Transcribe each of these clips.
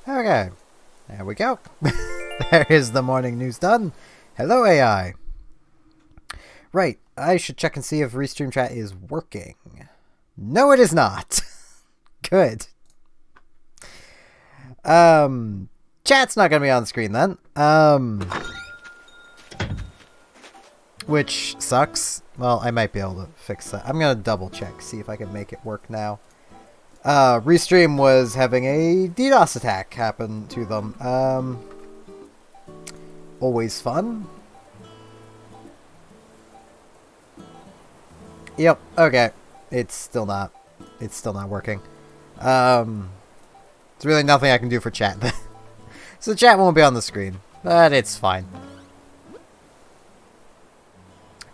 Okay, there we go. There is the morning news done. Hello, AI. Right, I should check and see if Restream Chat is working. No, it is not. Good. Chat's not gonna be on the screen then. Which sucks. Well, I might be able to fix that. I'm gonna double check, see if I can make it work now. Restream was having a DDoS attack happen to them. Always fun. Yep, okay. It's still not working. There's really nothing I can do for chat. So chat won't be on the screen, but it's fine.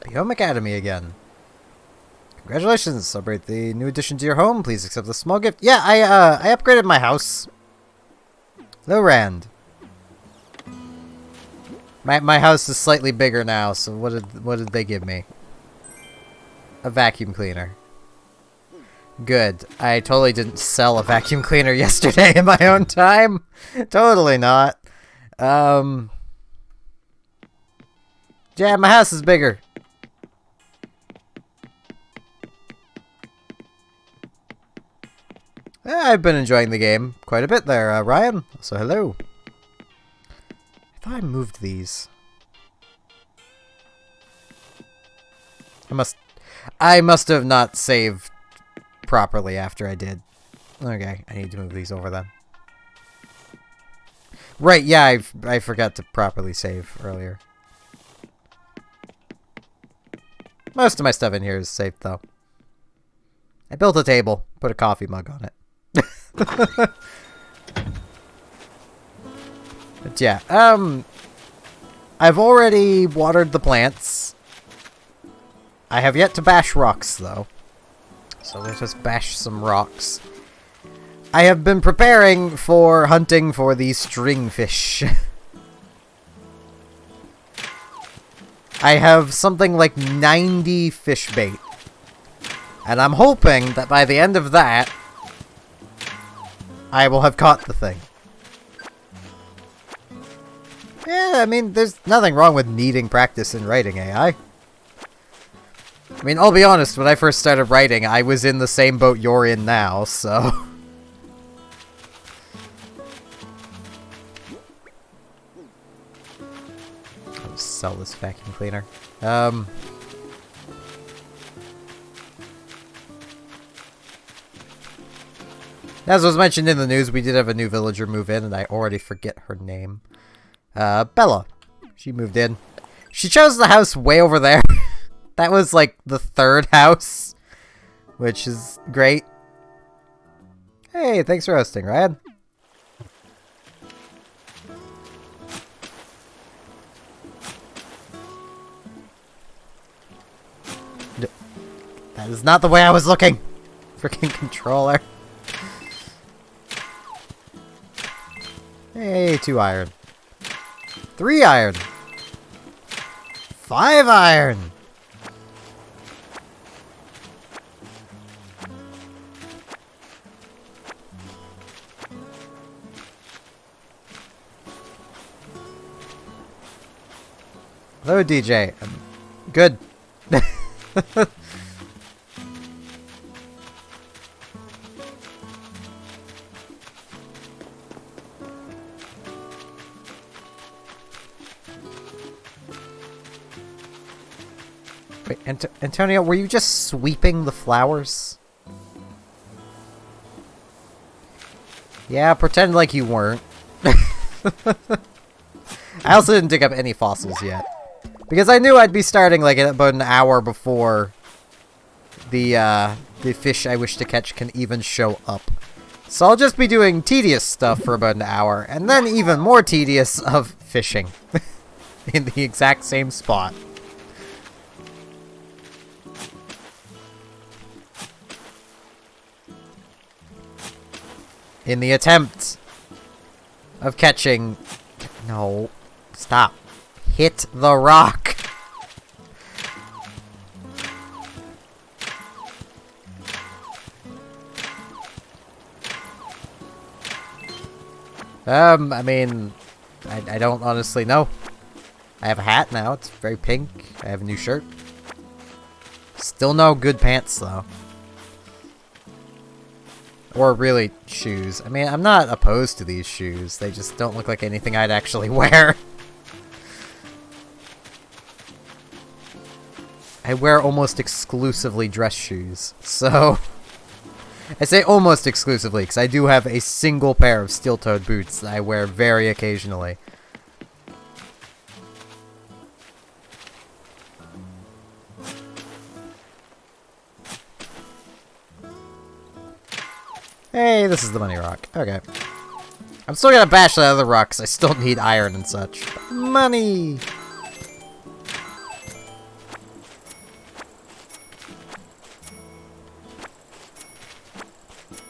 Be Home Academy again. Congratulations! Celebrate the new addition to your home. Please accept the small gift. Yeah, I upgraded my house. Hello, Rand. My house is slightly bigger now. So what did they give me? A vacuum cleaner. Good. I totally didn't sell a vacuum cleaner yesterday in my own time. Totally not. Yeah, my house is bigger. I've been enjoying the game quite a bit there, Ryan. So hello. I thought I moved these. I must have not saved properly after I did. Okay, I need to move these over then. Right, yeah, I forgot to properly save earlier. Most of my stuff in here is safe though. I built a table, put a coffee mug on it. But yeah, I've already watered the plants. I have yet to bash rocks though. So let's just bash some rocks. I have been preparing for hunting for the stringfish. I have something like 90 fish bait. And I'm hoping that by the end of that, I will have caught the thing. Yeah, I mean, there's nothing wrong with needing practice in writing AI. I mean, I'll be honest, when I first started writing, I was in the same boat you're in now, so... I'll just sell this vacuum cleaner. As was mentioned in the news, we did have a new villager move in, and I already forget her name. Bella. She moved in. She chose the house way over there. That was like the third house, which is great. Hey, thanks for hosting, Ryan. That is not the way I was looking. Freaking controller. Hey, 2 iron. 3 iron. 5 iron. Hello, DJ. Good. Wait, Antonio, were you just sweeping the flowers? Yeah, pretend like you weren't. I also didn't dig up any fossils yet. Because I knew I'd be starting like about an hour before the fish I wish to catch can even show up. So I'll just be doing tedious stuff for about an hour, and then even more tedious of fishing. In the exact same spot. In the attempt of catching... No. Stop. Hit the rock. I mean, I don't honestly know. I have a hat now, it's very pink. I have a new shirt. Still no good pants, though. Or really, shoes. I mean, I'm not opposed to these shoes. They just don't look like anything I'd actually wear. I wear almost exclusively dress shoes, so... I say almost exclusively, because I do have a single pair of steel-toed boots that I wear very occasionally. Hey, this is the money rock. Okay. I'm still gonna bash that other rock, because I still need iron and such. Money!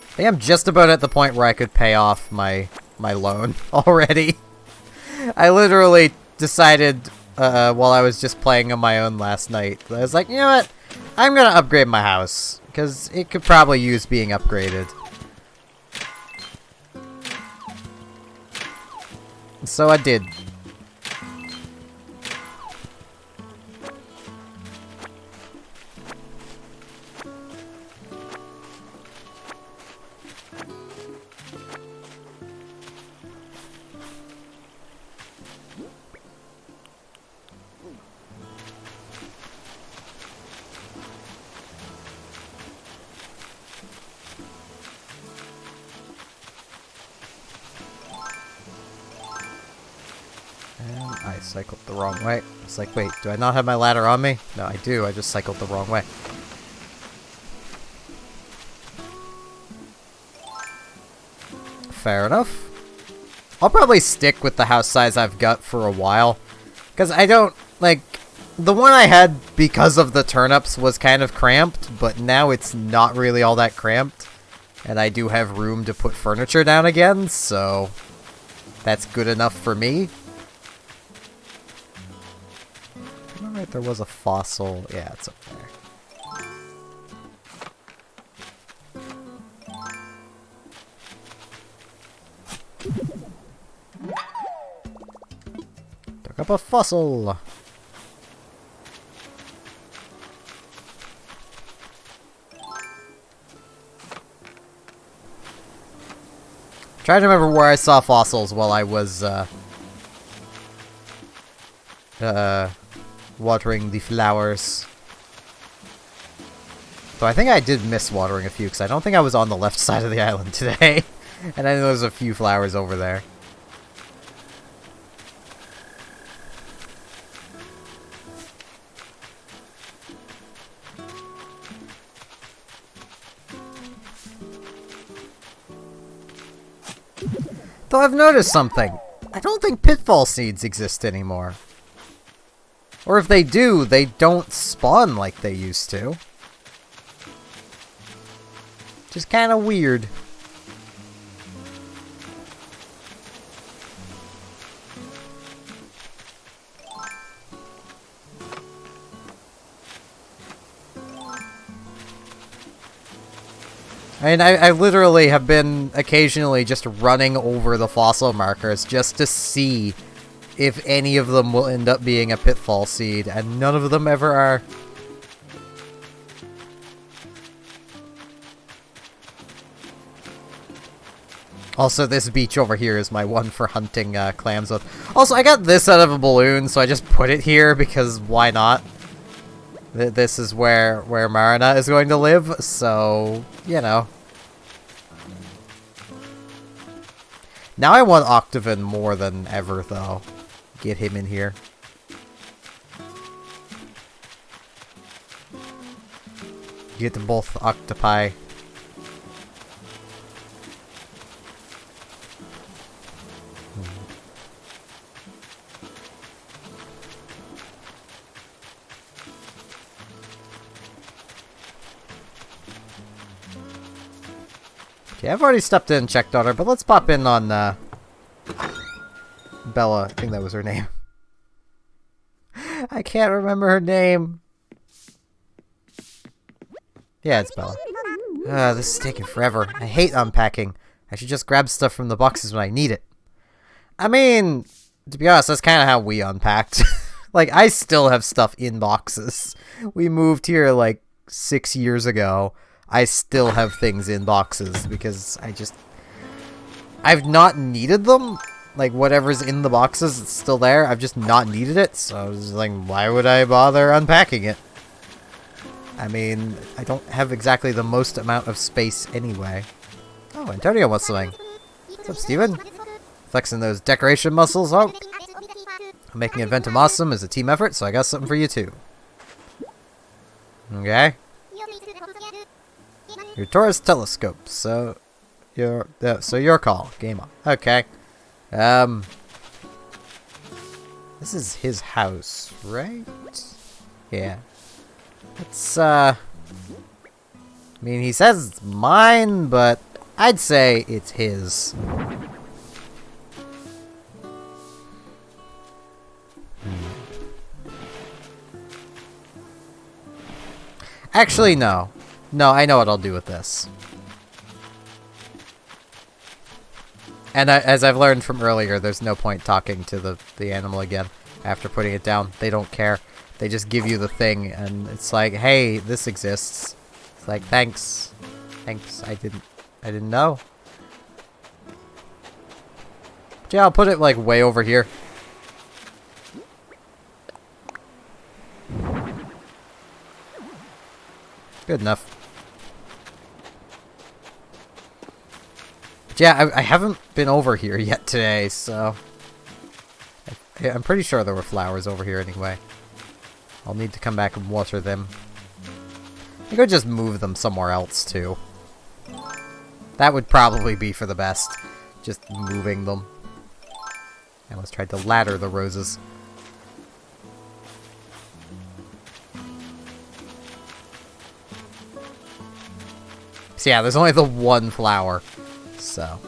I think I'm just about at the point where I could pay off my loan already. I literally decided while I was just playing on my own last night, I was like, you know what? I'm gonna upgrade my house, because it could probably use being upgraded. So I did. I cycled the wrong way. It's like, wait, do I not have my ladder on me? No, I do. I just cycled the wrong way. Fair enough. I'll probably stick with the house size I've got for a while. Because I don't, like, the one I had because of the turnips was kind of cramped, but now it's not really all that cramped. And I do have room to put furniture down again, so that's good enough for me. Alright, there was a fossil. Yeah, it's up there. Took up a fossil. Trying to remember where I saw fossils while I was watering the flowers. Though I think I did miss watering a few, because I don't think I was on the left side of the island today. And I know there's a few flowers over there. Though I've noticed something. I don't think pitfall seeds exist anymore. Or if they do, they don't spawn like they used to. Which is kind of weird. I mean, I literally have been occasionally just running over the fossil markers just to see if any of them will end up being a pitfall seed, and none of them ever are. Also, this beach over here is my one for hunting clams with. Also, I got this out of a balloon, so I just put it here because why not? This is where Marina is going to live, so, you know. Now I want Octavian more than ever, though. Get him in here. Get them both octopi. Okay, I've already stepped in and checked on her, but let's pop in on Bella. I think that was her name. I can't remember her name. Yeah, it's Bella. This is taking forever. I hate unpacking. I should just grab stuff from the boxes when I need it. I mean, to be honest, that's kind of how we unpacked. Like, I still have stuff in boxes. We moved here like 6 years ago. I still have things in boxes because I've not needed them. Like, whatever's in the boxes, it's still there. I've just not needed it, so I was like, why would I bother unpacking it? I mean, I don't have exactly the most amount of space anyway. Oh, Antonio wants something. What's up, Steven? Flexing those decoration muscles. Oh, making Inventum awesome is a team effort, so I got something for you too. Okay. Your Taurus telescope, so your call. Game on. Okay. This is his house, right? Yeah. It's I mean, he says it's mine, but I'd say it's his. Actually, no. No, I know what I'll do with this. And as I've learned from earlier, there's no point talking to the animal again after putting it down. They don't care. They just give you the thing, and it's like, hey, this exists. It's like, thanks. Thanks, I didn't know. But yeah, I'll put it, like, way over here. Good enough. But yeah, I haven't been over here yet today, so... I'm pretty sure there were flowers over here anyway. I'll need to come back and water them. I could just move them somewhere else, too. That would probably be for the best. Just moving them. I almost tried to ladder the roses. So yeah, there's only the one flower. So...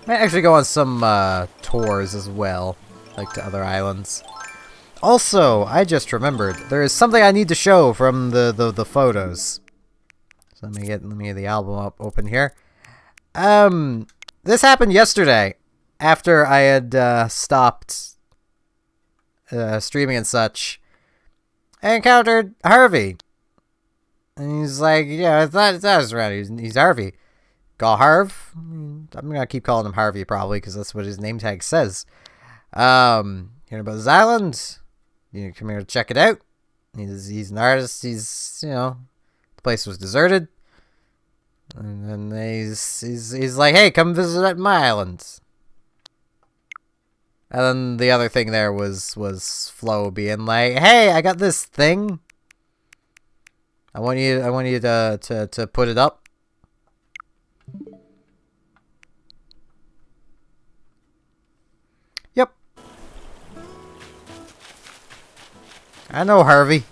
might actually go on some tours as well, like to other islands. Also, I just remembered there is something I need to show from the photos. So let me get the album open here. This happened yesterday after I had stopped streaming and such. I encountered Harvey, and he's like, "Yeah, I thought that was right. He's Harvey." Call Harv. I'm gonna keep calling him Harvey probably because that's what his name tag says. Hearing about this island, you come here to check it out. He's an artist. He's, you know, the place was deserted, and then he's like, hey, come visit at my island. And then the other thing there was Flo being like, hey, I got this thing. I want you to put it up. Yep. I know Harvey.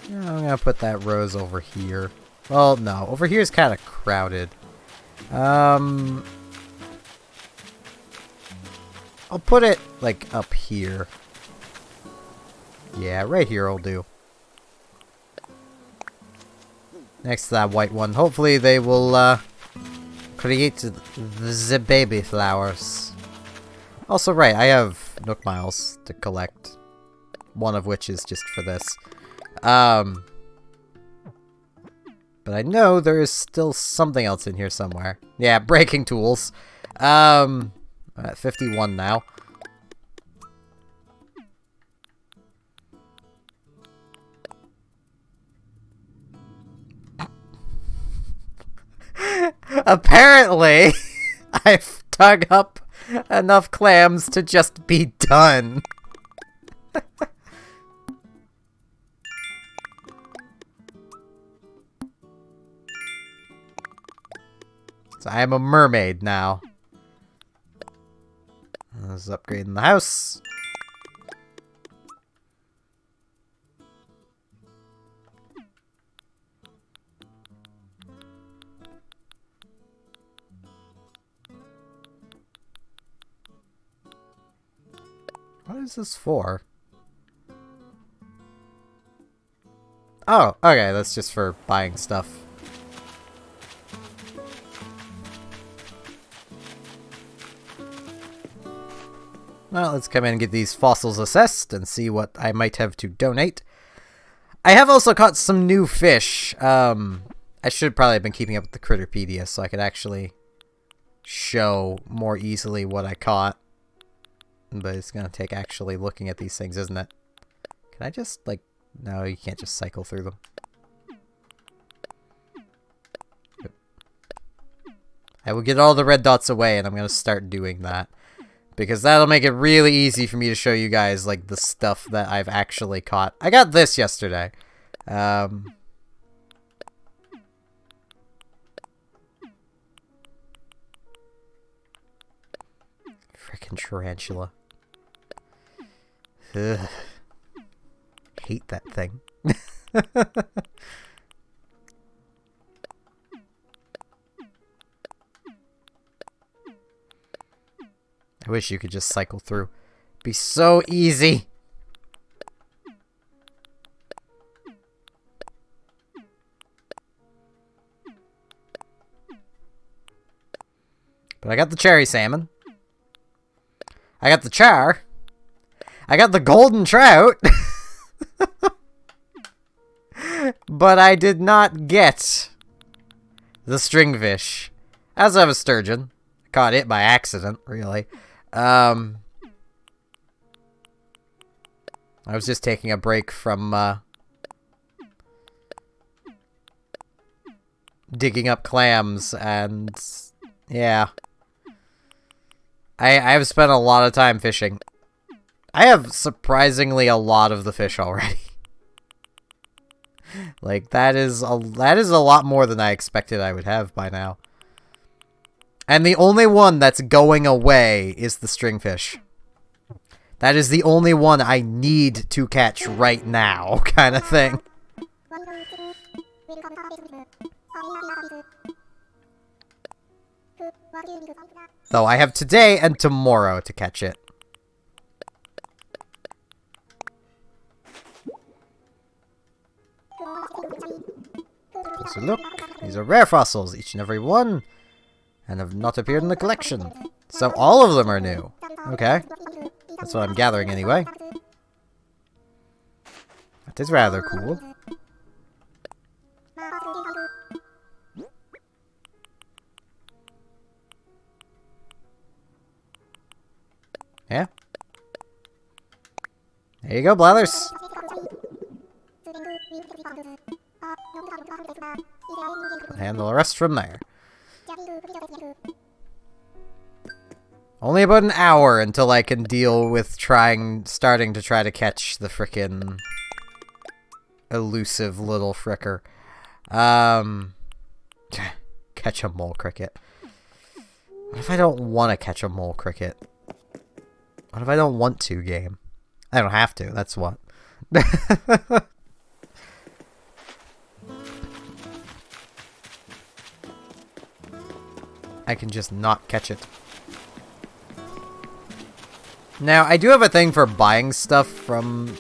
I'm gonna put that rose over here. Well, no, over here is kind of crowded. I'll put it, like, up here. Yeah, right here will do. Next to that white one. Hopefully they will, Create the baby flowers. Also, right, I have Nook Miles to collect. One of which is just for this. But I know there is still something else in here somewhere. Yeah, breaking tools. I'm at 51 now. Apparently, I've dug up enough clams to just be done. So I am a mermaid now. This is upgrading the house. What is this for? Oh, okay, that's just for buying stuff. Well, let's come in and get these fossils assessed and see what I might have to donate. I have also caught some new fish. I should probably have been keeping up with the Critterpedia so I could actually show more easily what I caught. But it's gonna take actually looking at these things, isn't it? Can I just, like... No, you can't just cycle through them. Yep. I will get all the red dots away, and I'm gonna start doing that. Because that'll make it really easy for me to show you guys, like, the stuff that I've actually caught. I got this yesterday. Frickin' tarantula. Ugh. Hate that thing. I wish you could just cycle through. It'd be so easy. But I got the cherry salmon. I got the char. I got the golden trout. But I did not get the stringfish. As I have a sturgeon. Caught it by accident, really. I was just taking a break from digging up clams, and yeah. I've spent a lot of time fishing. I have surprisingly a lot of the fish already. Like, that is a lot more than I expected I would have by now. And the only one that's going away is the stringfish. That is the only one I need to catch right now, kind of thing. Though I have today and tomorrow to catch it. So look, these are rare fossils, each and every one, and have not appeared in the collection. So all of them are new. Okay. That's what I'm gathering anyway. That is rather cool. Yeah. There you go, Blathers. I'll handle the rest from there. Only about an hour until I can deal with starting to try to catch the frickin' elusive little fricker. Catch a mole cricket. What if I don't want to catch a mole cricket? What if I don't want to, game? I don't have to, that's what. I can just not catch it. Now, I do have a thing for buying stuff from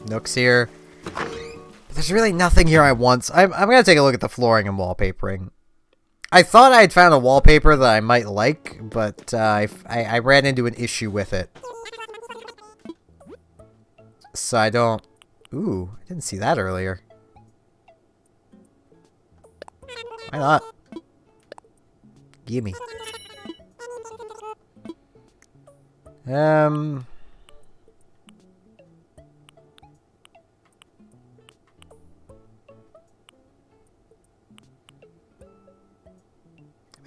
Nooks here. But there's really nothing here I want. So I'm going to take a look at the flooring and wallpapering. I thought I'd found a wallpaper that I might like, but I ran into an issue with it. So I don't... Ooh, I didn't see that earlier. Why not? Gimme. I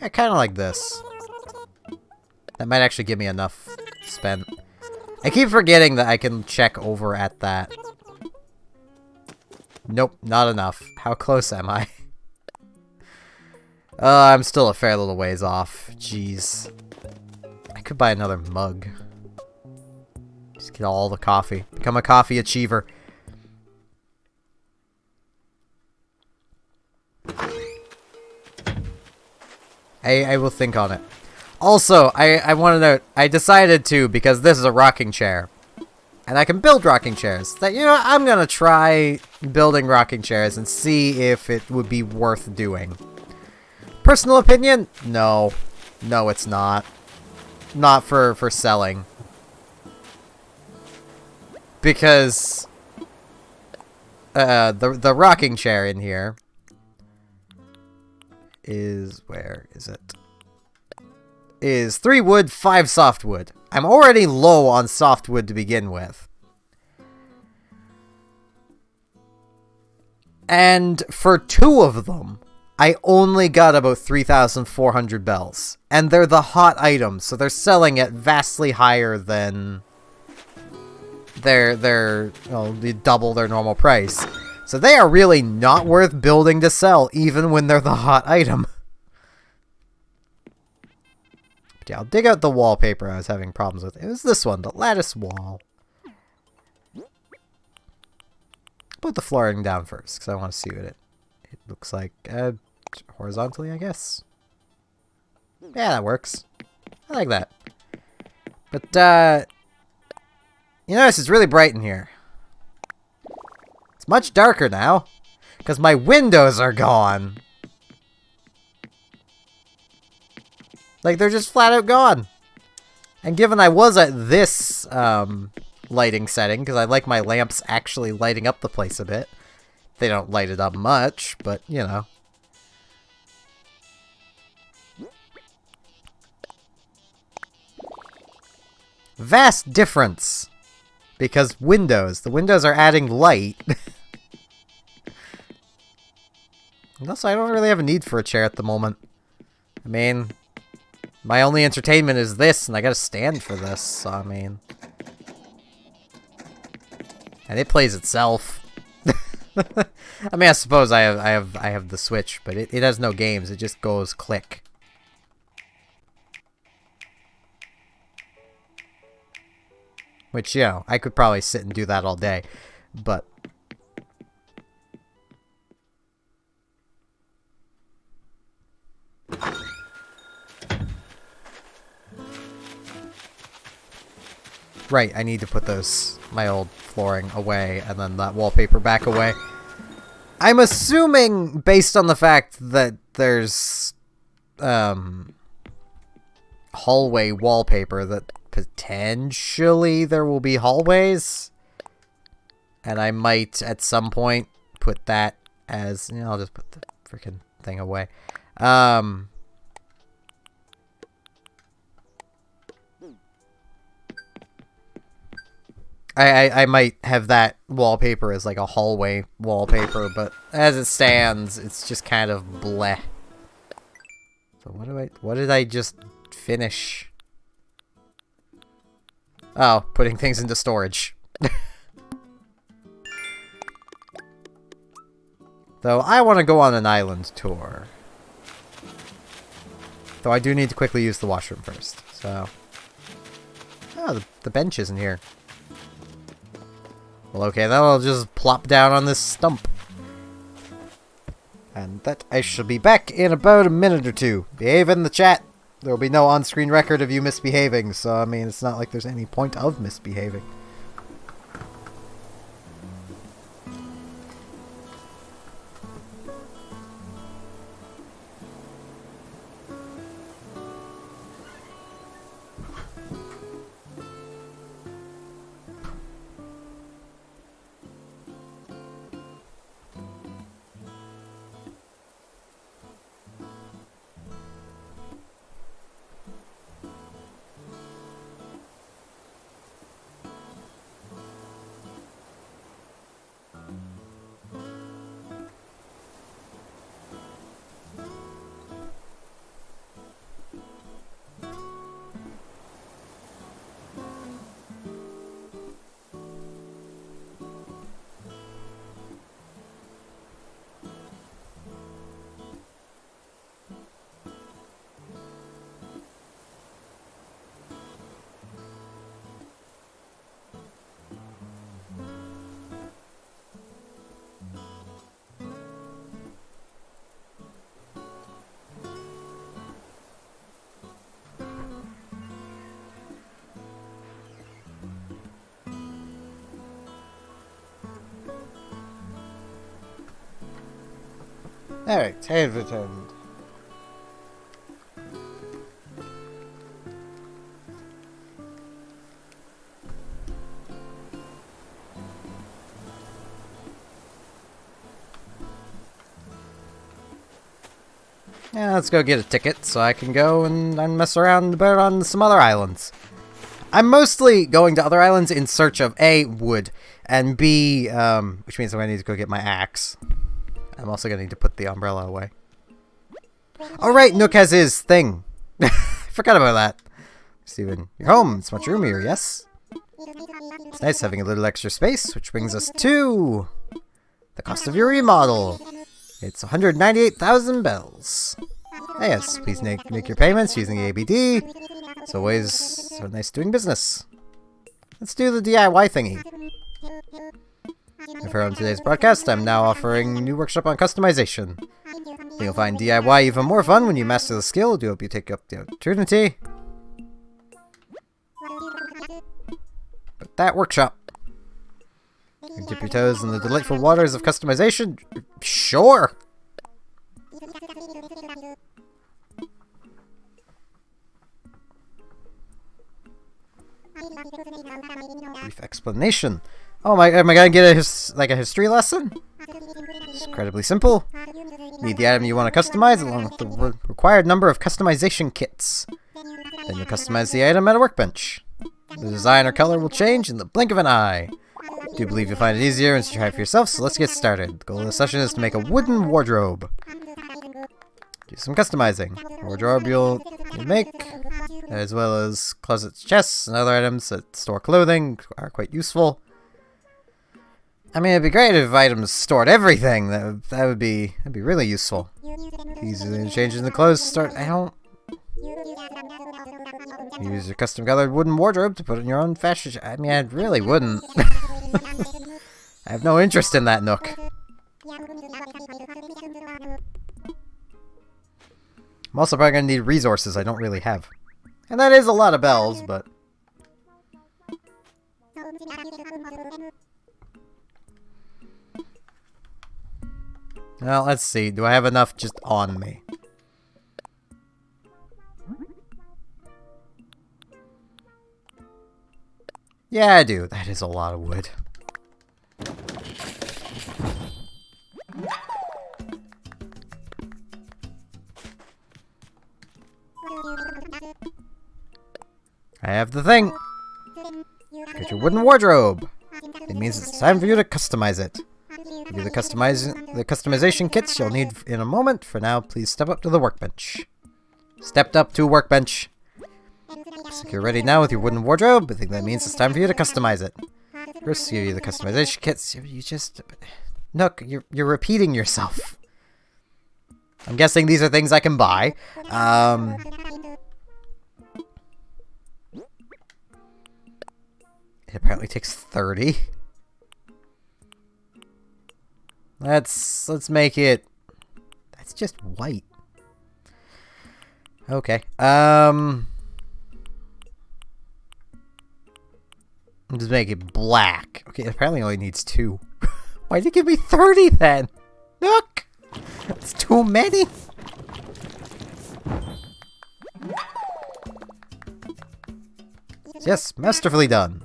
kind of like this. That might actually give me enough spent. I keep forgetting that I can check over at that. Nope, not enough. How close am I? I'm still a fair little ways off. Jeez. I could buy another mug. Just get all the coffee. Become a coffee achiever. I will think on it. Also, I want to note, I decided to, because this is a rocking chair. And I can build rocking chairs. That, you know, I'm going to try building rocking chairs and see if it would be worth doing. Personal opinion? No. No, it's not. Not for selling. Because the rocking chair in here is, where is it? Is 3 wood, 5 softwood. I'm already low on softwood to begin with. And for 2 of them, I only got about 3,400 bells. And they're the hot items, so they're selling at vastly higher than their well, they double their normal price. So they are really not worth building to sell, even when they're the hot item. But yeah, I'll dig out the wallpaper I was having problems with. It was this one, the lattice wall. Put the flooring down first, because I want to see what it looks like. Horizontally, I guess. Yeah, that works. I like that. But, you notice it's really bright in here. It's much darker now, because my windows are gone. Like, they're just flat out gone. And given I was at this lighting setting, because I like my lamps actually lighting up the place a bit. They don't light it up much, but, you know. Vast difference. Because windows. The windows are adding light. And also, I don't really have a need for a chair at the moment. I mean... my only entertainment is this, and I gotta stand for this, so I mean... and it plays itself. I mean, I suppose I have the Switch, but it has no games, it just goes click. Which, you know, I could probably sit and do that all day, but... right, I need to put my old flooring away, and then that wallpaper back away. I'm assuming, based on the fact that there's, hallway wallpaper, that potentially there will be hallways. And I might, at some point, put that as, you know, I'll just put the freaking thing away. I might have that wallpaper as like a hallway wallpaper, but as it stands, it's just kind of bleh. So what did I just finish? Oh, putting things into storage. Though I want to go on an island tour. Though I do need to quickly use the washroom first, so... oh, the bench isn't here. Well, okay, then I'll just plop down on this stump. And that I shall be back in about a minute or two. Behave in the chat. There will be no on-screen record of you misbehaving, so, I mean, it's not like there's any point of misbehaving. Alright, have returned. Yeah, let's go get a ticket so I can go and mess around a bit on some other islands. I'm mostly going to other islands in search of A, wood, and B, which means I'm going to need to go get my axe. I'm also going to need to put the umbrella away. Alright, Nook has his thing. I forgot about that. Steven, you're home. It's much roomier, yes? It's nice having a little extra space, which brings us to the cost of your remodel. It's 198,000 bells. Yes, please make your payments using ABD. It's always so nice doing business. Let's do the DIY thingy. If you're on today's broadcast, I'm now offering a new workshop on customization. You'll find DIY even more fun when you master the skill. Do hope you take up the opportunity. But that workshop. And dip your toes in the delightful waters of customization? Sure! Brief explanation. Oh my, am I gonna get a history lesson? It's incredibly simple. You need the item you want to customize along with the required number of customization kits. Then you'll customize the item at a workbench. The design or color will change in the blink of an eye. I do believe you'll find it easier once you try it for yourself, so let's get started. The goal of the session is to make a wooden wardrobe. Do some customizing. The wardrobe you'll make, as well as closets, chests, and other items that store clothing are quite useful. I mean, it'd be great if items stored everything. That would be really useful. Easily changing the clothes start. I don't. Use your custom colored wooden wardrobe to put in your own fashion. I mean, I really wouldn't. I have no interest in that, Nook. I'm also probably gonna need resources I don't really have. And that is a lot of bells, but... Well, let's see. Do I have enough just on me? Yeah, I do. That is a lot of wood. I have the thing. Get your wooden wardrobe. It means it's time for you to customize it. Give you the customization kits you'll need in a moment. For now, please step up to the workbench. Stepped up to workbench. So you're ready now with your wooden wardrobe. I think that means it's time for you to customize it. First, give you the customization kits. You just... Nook, you're repeating yourself. I'm guessing these are things I can buy. It apparently takes 30. Let's make it... That's just white. Okay. Just make it black. Okay, it apparently only needs 2. Why did you give me 30 then? Look! That's too many! Yes, masterfully done.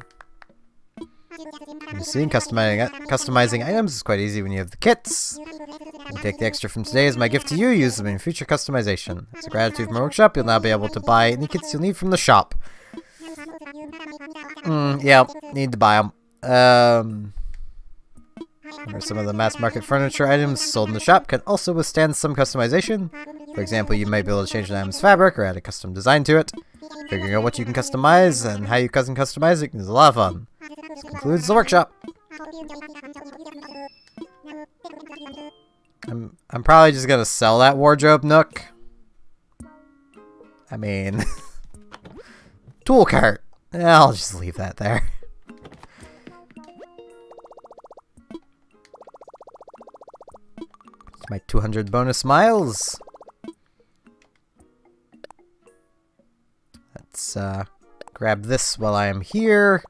You see, customizing items is quite easy when you have the kits. You take the extra from today as my gift to you. Use them in future customization. As a gratitude from my workshop, you'll now be able to buy any kits you'll need from the shop. Yeah, need to buy them. Some of the mass market furniture items sold in the shop can also withstand some customization. For example, you might be able to change an item's fabric or add a custom design to it. Figuring out what you can customize and how you can customize it is a lot of fun. This concludes the workshop. I'm probably just gonna sell that wardrobe, Nook. I mean, tool cart. I'll just leave that there. It's my 200 bonus miles. Let's grab this while I am here.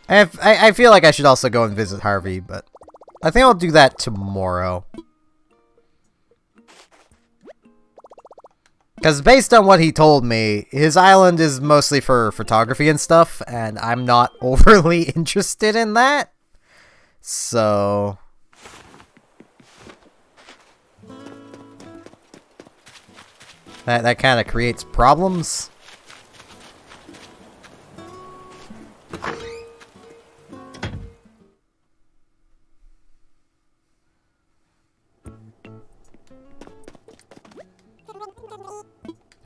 I feel like I should also go and visit Harvey, but I think I'll do that tomorrow. Because based on what he told me, his island is mostly for photography and stuff, and I'm not overly interested in that. So... That kind of creates problems.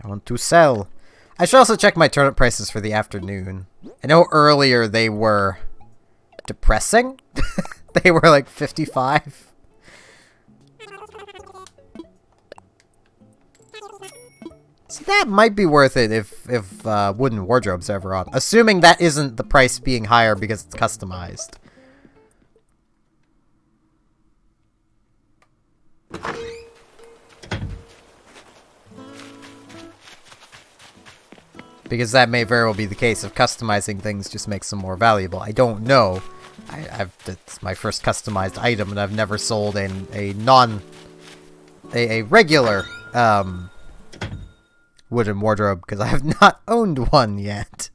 I want to sell. I should also check my turnip prices for the afternoon. I know earlier they were depressing. They were like 55. So that might be worth it if wooden wardrobe's ever on. Assuming that isn't the price being higher because it's customized. Because that may very well be the case if customizing things just makes them more valuable. I don't know. It's my first customized item, and I've never sold a regular wooden wardrobe because I have not owned one yet.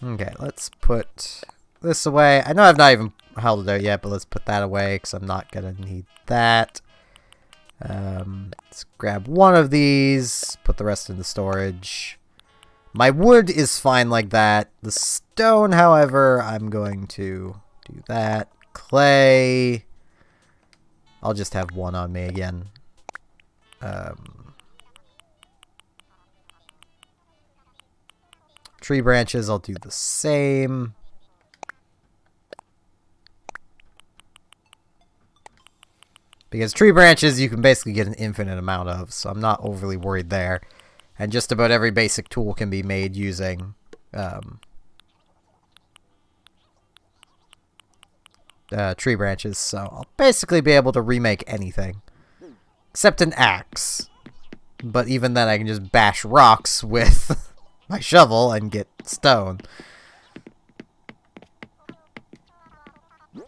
Okay, let's put this away. I know I've not even held it out yet, but let's put that away because I'm not gonna need that. Let's grab one of these, put the rest in the storage. My wood is fine like that. The stone, however, I'm going to do that. Clay, I'll just have one on me again. Tree branches, I'll do the same. Because tree branches you can basically get an infinite amount of, so I'm not overly worried there. And just about every basic tool can be made using tree branches, so I'll basically be able to remake anything. Except an axe. But even then I can just bash rocks with my shovel and get stone.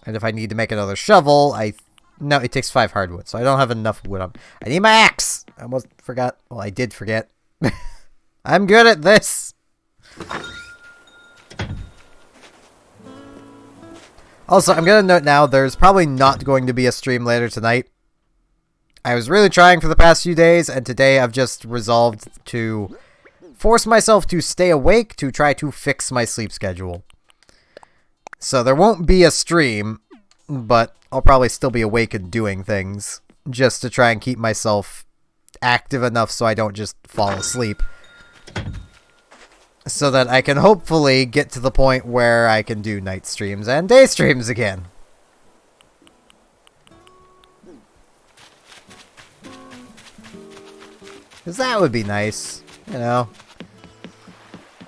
And if I need to make another shovel, no, it takes 5 hardwood, so I don't have enough wood on. I need my axe! I almost forgot. Well, I did forget. I'm good at this! Also, I'm gonna note now, there's probably not going to be a stream later tonight. I was really trying for the past few days, and today I've just resolved to force myself to stay awake to try to fix my sleep schedule. So there won't be a stream, but I'll probably still be awake and doing things, just to try and keep myself active enough so I don't just fall asleep. So that I can hopefully get to the point where I can do night streams and day streams again. Because that would be nice, you know.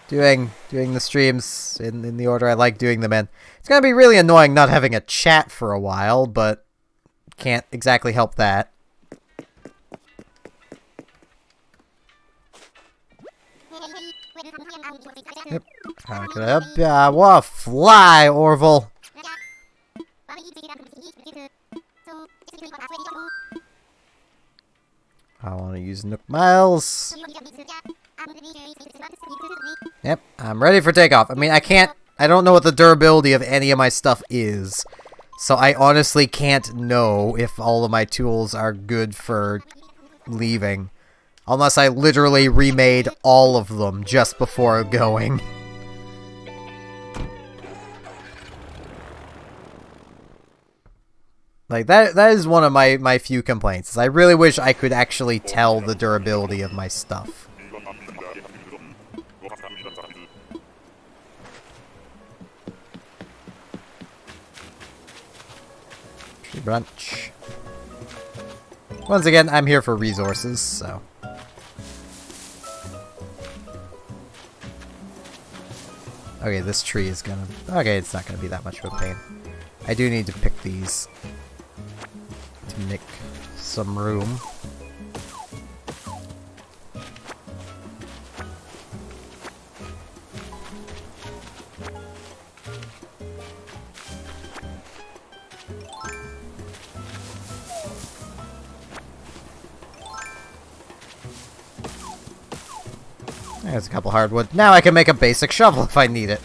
Doing the streams in the order I like doing them in. It's gonna be really annoying not having a chat for a while, but can't exactly help that. Yep. How can I help ya? What a fly, Orville! I want to use Nook Miles. Yep, I'm ready for takeoff. I mean, I don't know what the durability of any of my stuff is. So I honestly can't know if all of my tools are good for leaving. Unless I literally remade all of them just before going. Like, that is one of my few complaints. Is I really wish I could actually tell the durability of my stuff. Tree branch. Once again, I'm here for resources, so. Okay, this tree is gonna... Okay, it's not gonna be that much of a pain. I do need to pick these to make some room. There's a couple hardwood. Now I can make a basic shovel if I need it.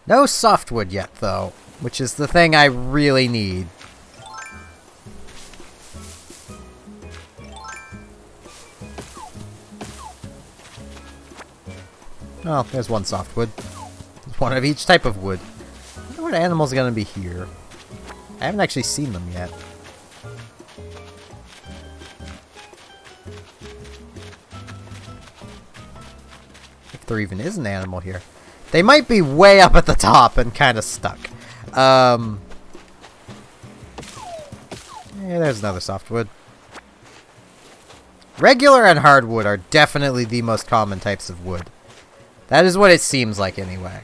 No softwood yet, though, which is the thing I really need. Oh, there's one softwood. There's one of each type of wood. I wonder what animal's gonna be here. I haven't actually seen them yet. If there even is an animal here. They might be way up at the top and kind of stuck. Yeah, there's another softwood. Regular and hardwood are definitely the most common types of wood. That is what it seems like anyway.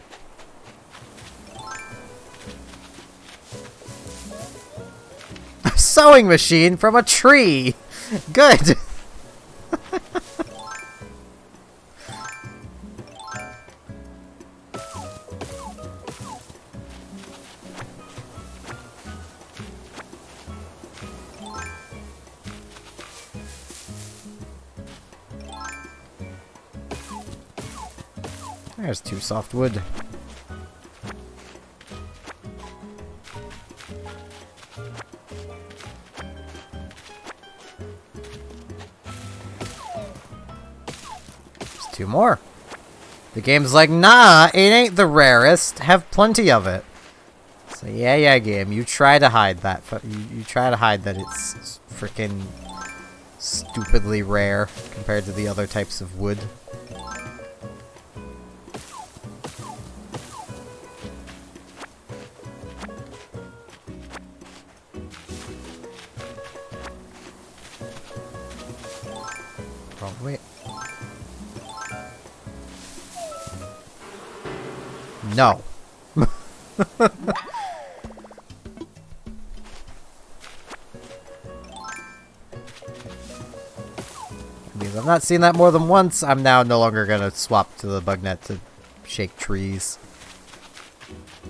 A sewing machine from a tree! Good! There's 2 softwood. There's 2 more. The game's like, nah, it ain't the rarest. Have plenty of it. So yeah, game. You try to hide that. You try to hide that it's freaking stupidly rare compared to the other types of wood. Wait. No. Because I've not seen that more than once, I'm now no longer gonna swap to the bug net to shake trees.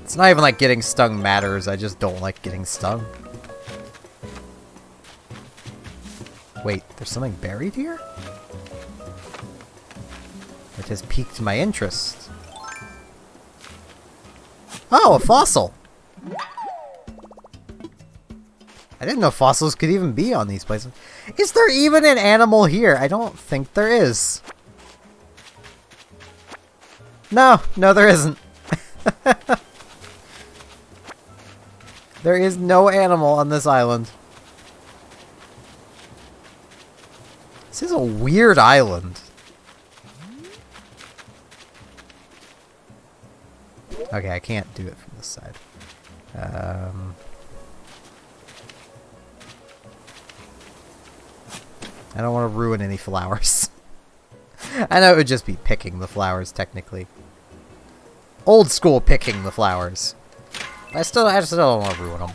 It's not even like getting stung matters, I just don't like getting stung. Wait, there's something buried here? It has piqued my interest. Oh, a fossil! I didn't know fossils could even be on these places. Is there even an animal here? I don't think there is. No, there isn't. There is no animal on this island. This is a weird island. Okay, I can't do it from this side. I don't want to ruin any flowers. I know it would just be picking the flowers, technically. Old school picking the flowers. I just don't want to ruin them.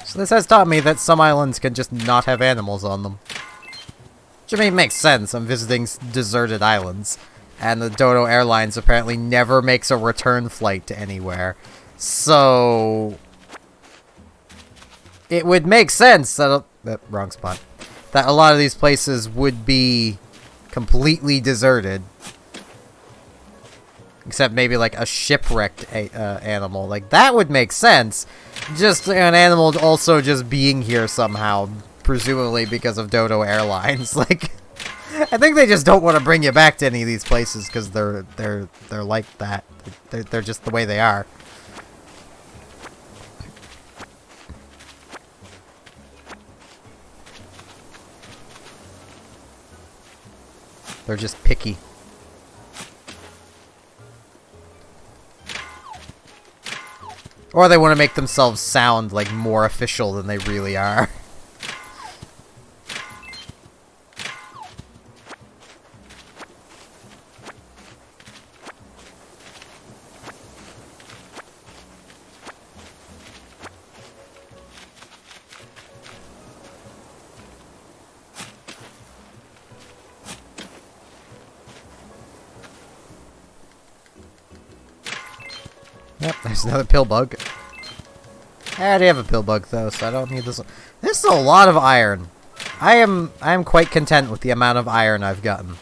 So this has taught me that some islands can just not have animals on them. Which, I mean, makes sense. I'm visiting deserted islands. And the Dodo Airlines apparently never makes a return flight to anywhere. So it would make sense that... wrong spot. That a lot of these places would be completely deserted. Except maybe like a shipwrecked animal. Like, that would make sense. Just an animal also just being here somehow. Presumably because of Dodo Airlines. Like, I think they just don't want to bring you back to any of these places because they're like that. They're just the way they are. They're just picky. Or they want to make themselves sound like more official than they really are. Yep, there's another pill bug. I already have a pill bug though, so I don't need this one. This is a lot of iron. I am quite content with the amount of iron I've gotten.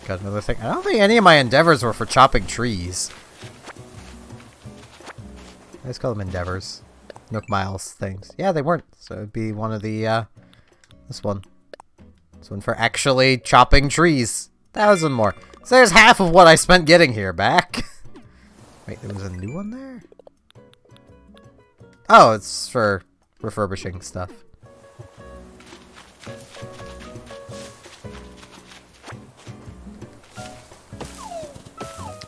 Got another thing. I don't think any of my endeavors were for chopping trees. Let's call them endeavors. Nook Miles things. Yeah, they weren't. So it'd be one of the, this one. This one for actually chopping trees. 1,000 more. So there's half of what I spent getting here back. Wait, there was a new one there? Oh, it's for refurbishing stuff.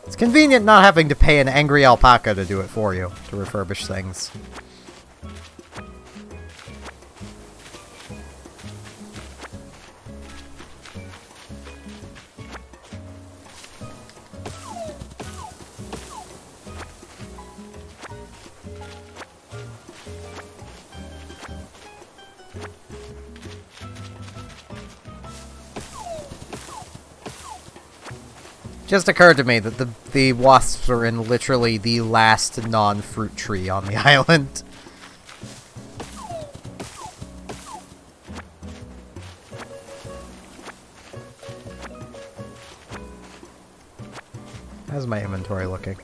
It's convenient not having to pay an angry alpaca to do it for you, to refurbish things. Just occurred to me that the wasps are in literally the last non-fruit tree on the island. How's my inventory looking?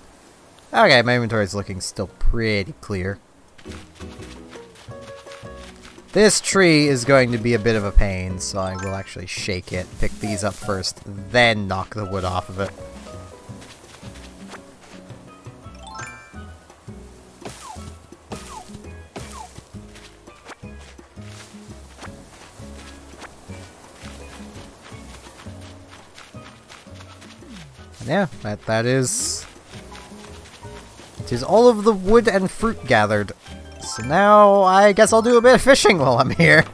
Okay, my inventory's looking still pretty clear. This tree is going to be a bit of a pain, so I will actually shake it, pick these up first, then knock the wood off of it. Yeah, that is... It is all of the wood and fruit gathered. So now, I guess I'll do a bit of fishing while I'm here.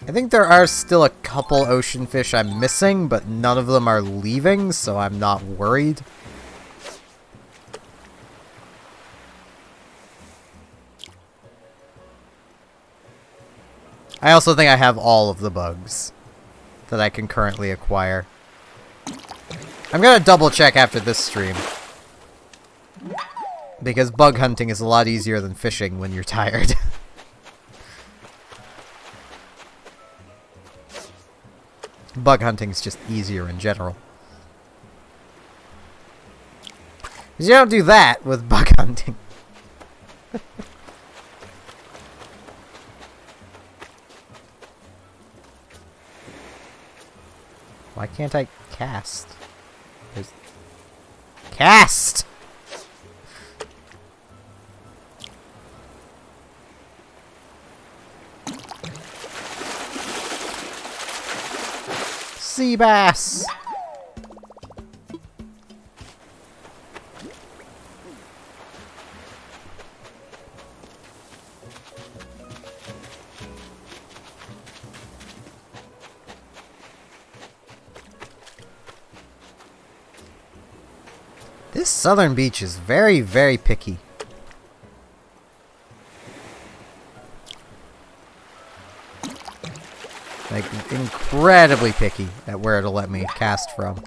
I think there are still a couple ocean fish I'm missing, but none of them are leaving, so I'm not worried. I also think I have all of the bugs that I can currently acquire. I'm gonna double check after this stream. Because bug hunting is a lot easier than fishing when you're tired. Bug hunting is just easier in general. Because you don't do that with bug hunting. Why can't I cast? There's... Cast! Sea bass! This southern beach is very, very picky. Like, incredibly picky at where it'll let me cast from.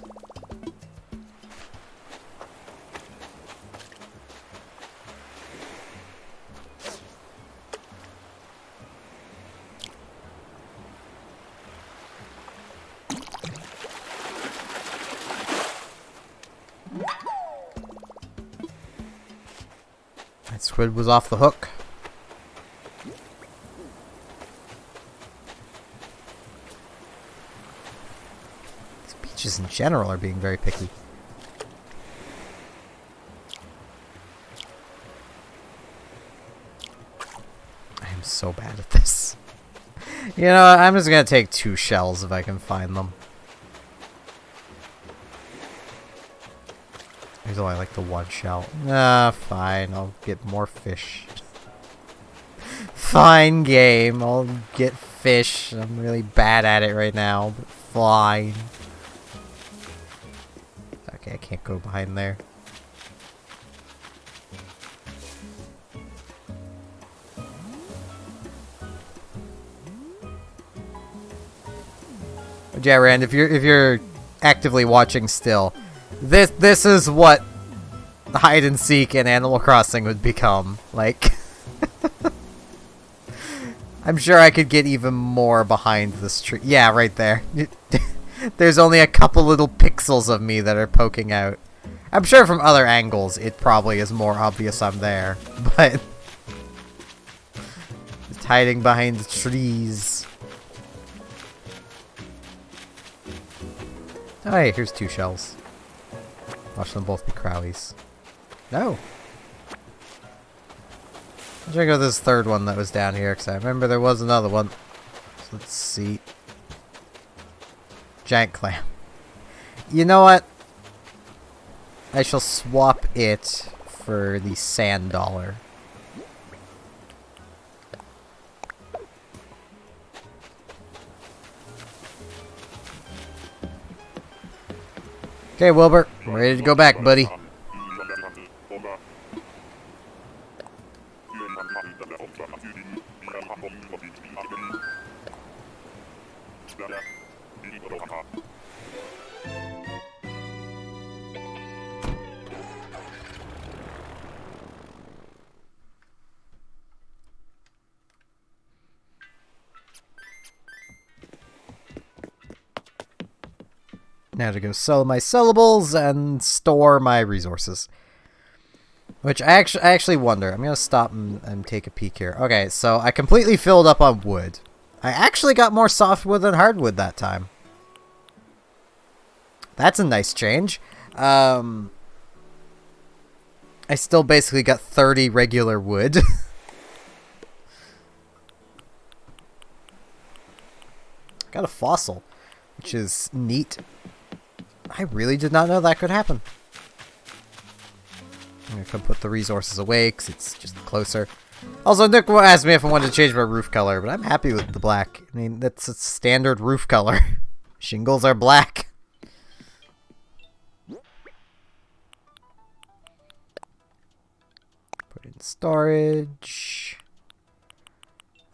Squid was off the hook. These beaches in general are being very picky. I am so bad at this. You know, I'm just gonna take 2 shells if I can find them. There's only like the 1 shell. Ah, fine. I'll get more fish. Fine game. I'll get fish. I'm really bad at it right now, but fine. Okay, I can't go behind there. Yeah, Rand, if you're actively watching still, this is what hide and seek in Animal Crossing would become. Like, I'm sure I could get even more behind this tree. Yeah, right there. There's only a couple little pixels of me that are poking out. I'm sure from other angles it probably is more obvious I'm there, but just hiding behind the trees. Oh, hey, here's 2 shells. Watch them both be crowies. No! I'm gonna go this 3rd one that was down here, because I remember there was another one. So let's see. Giant clam. You know what? I shall swap it for the sand dollar. Okay, Wilbur, I'm ready to go back, buddy. Now to go sell my sellables and store my resources. Which I actually wonder. I'm going to stop and take a peek here. Okay, so I completely filled up on wood. I actually got more softwood than hardwood that time. That's a nice change. I still basically got 30 regular wood. Got a fossil, which is neat. I really did not know that could happen. I'm gonna come put the resources away because it's just closer. Also, Nick asked me if I wanted to change my roof color, but I'm happy with the black. I mean, that's a standard roof color. Shingles are black. Put in storage.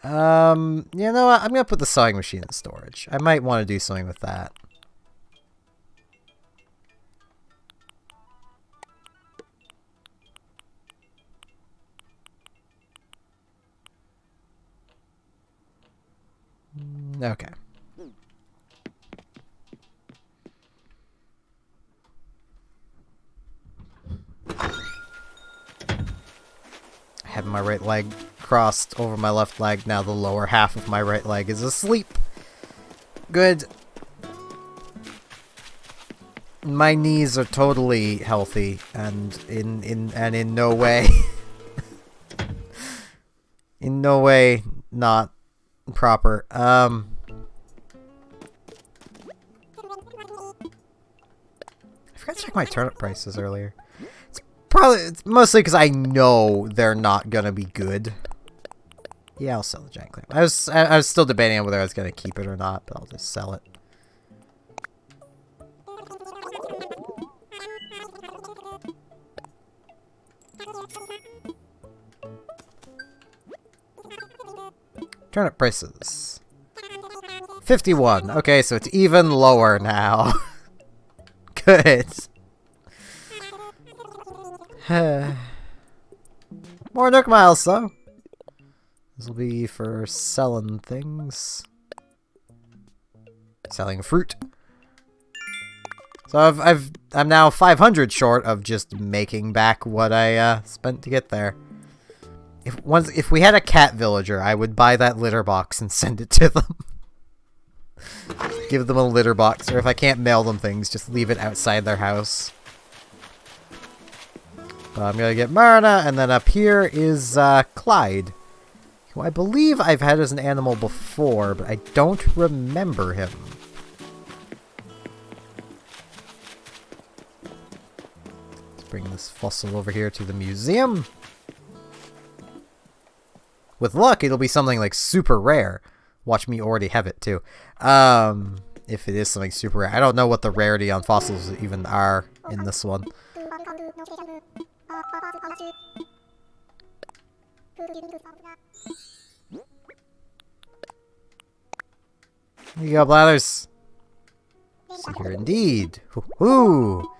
You know what? I'm gonna put the sewing machine in storage. I might want to do something with that. Okay. I have my right leg crossed over my left leg. Now the lower half of my right leg is asleep. Good. My knees are totally healthy and in no way in no way not proper. I forgot to check my turnip prices earlier. It's mostly because I know they're not gonna be good. Yeah, I'll sell the giant clam. I was still debating on whether I was gonna keep it or not, but I'll just sell it. Turnip prices. 51. Okay, so it's even lower now. Good. More Nook Miles, though. This will be for selling things. Selling fruit. So I'm now 500 short of just making back what I spent to get there. If we had a cat villager, I would buy that litter box and send it to them. Give them a litter box, or if I can't mail them things, just leave it outside their house. I'm gonna get Marna, and then up here is Clyde, who I believe I've had as an animal before, but I don't remember him. Let's bring this fossil over here to the museum. With luck, it'll be something like super rare. Watch me already have it too. If it is something super rare. I don't know what the rarity on fossils even are in this one. Here you go, Blathers. So here indeed. Hoo-hoo!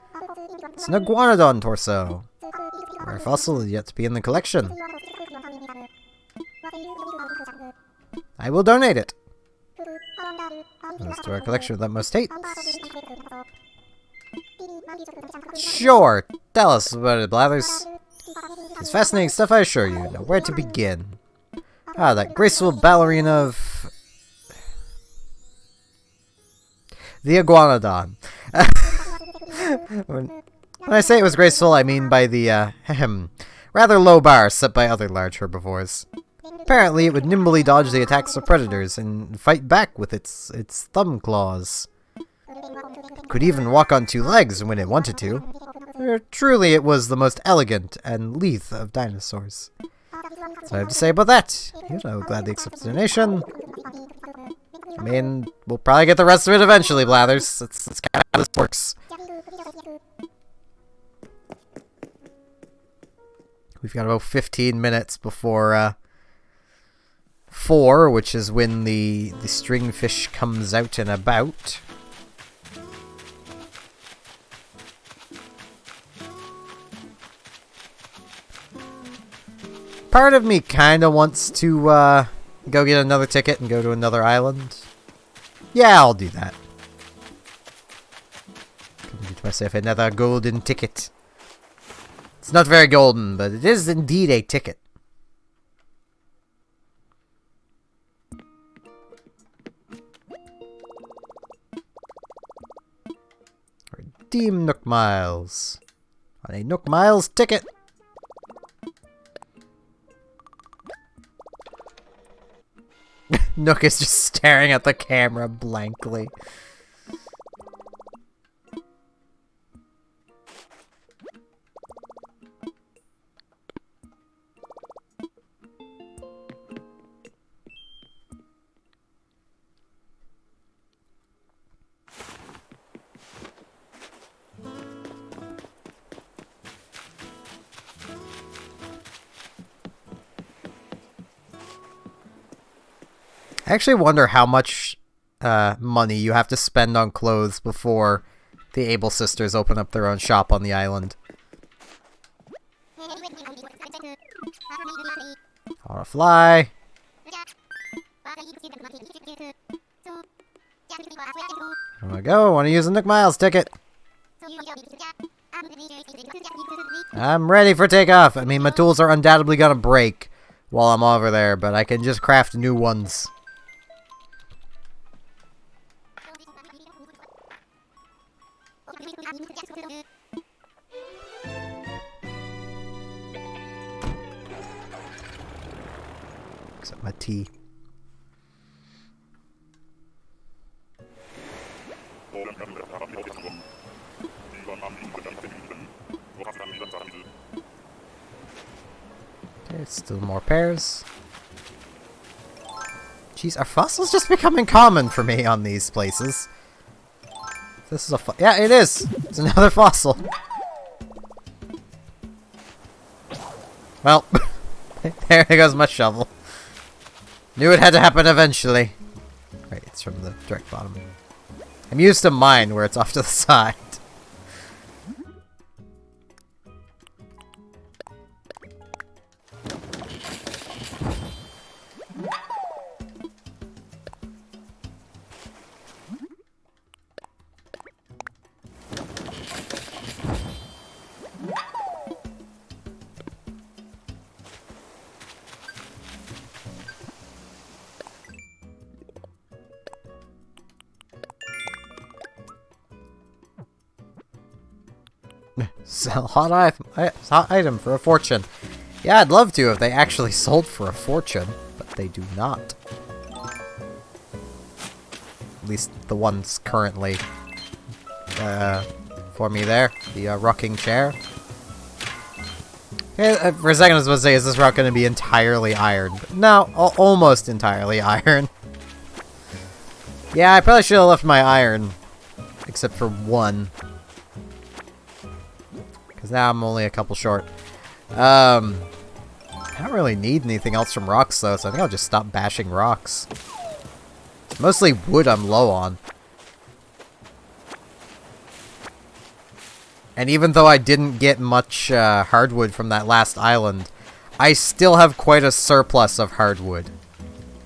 It's an iguanodon torso. Rare fossil is yet to be in the collection. I will donate it. Goes to our collection of the most hate. Sure, tell us about it, Blathers. It's fascinating stuff, I assure you. Now, where to begin? Ah, that graceful ballerina of... the iguanodon. When I say it was graceful, I mean by the, rather low bar set by other large herbivores. Apparently, it would nimbly dodge the attacks of predators and fight back with its thumb claws. It could even walk on two legs when it wanted to. Truly, it was the most elegant and lithe of dinosaurs. That's what I have to say about that. I would gladly accept the donation. I mean, we'll probably get the rest of it eventually, Blathers. That's kind of how this works. We've got about 15 minutes before 4, which is when the Stringfish comes out and about. Part of me kind of wants to go get another ticket and go to another island. Yeah, I'll do that. Get myself another golden ticket. It's not very golden, but it is indeed a ticket. Redeem Nook Miles. On a Nook Miles ticket. Nook is just staring at the camera blankly. I actually wonder how much money you have to spend on clothes before the Able Sisters open up their own shop on the island. I wanna fly. I wanna go. I wanna use a Nook Miles ticket. I'm ready for takeoff. I mean, my tools are undoubtedly gonna break while I'm over there, but I can just craft new ones. Except my tea. Okay, still more pairs. Jeez, are fossils just becoming common for me on these places? This is a yeah, it is! It's another fossil. Well, there goes my shovel. Knew it had to happen eventually. Right, it's from the direct bottom. I'm used to mine where it's off to the side. Sell hot item for a fortune. Yeah, I'd love to if they actually sold for a fortune, but they do not. At least the ones currently for me there. The rocking chair. Okay, for a second I was supposed to say, is this rock going to be entirely iron? But no, almost entirely iron. Yeah, I probably should have left my iron. Except for one. Because now I'm only a couple short. I don't really need anything else from rocks, though, so I think I'll just stop bashing rocks. It's mostly wood I'm low on. And even though I didn't get much hardwood from that last island, I still have quite a surplus of hardwood.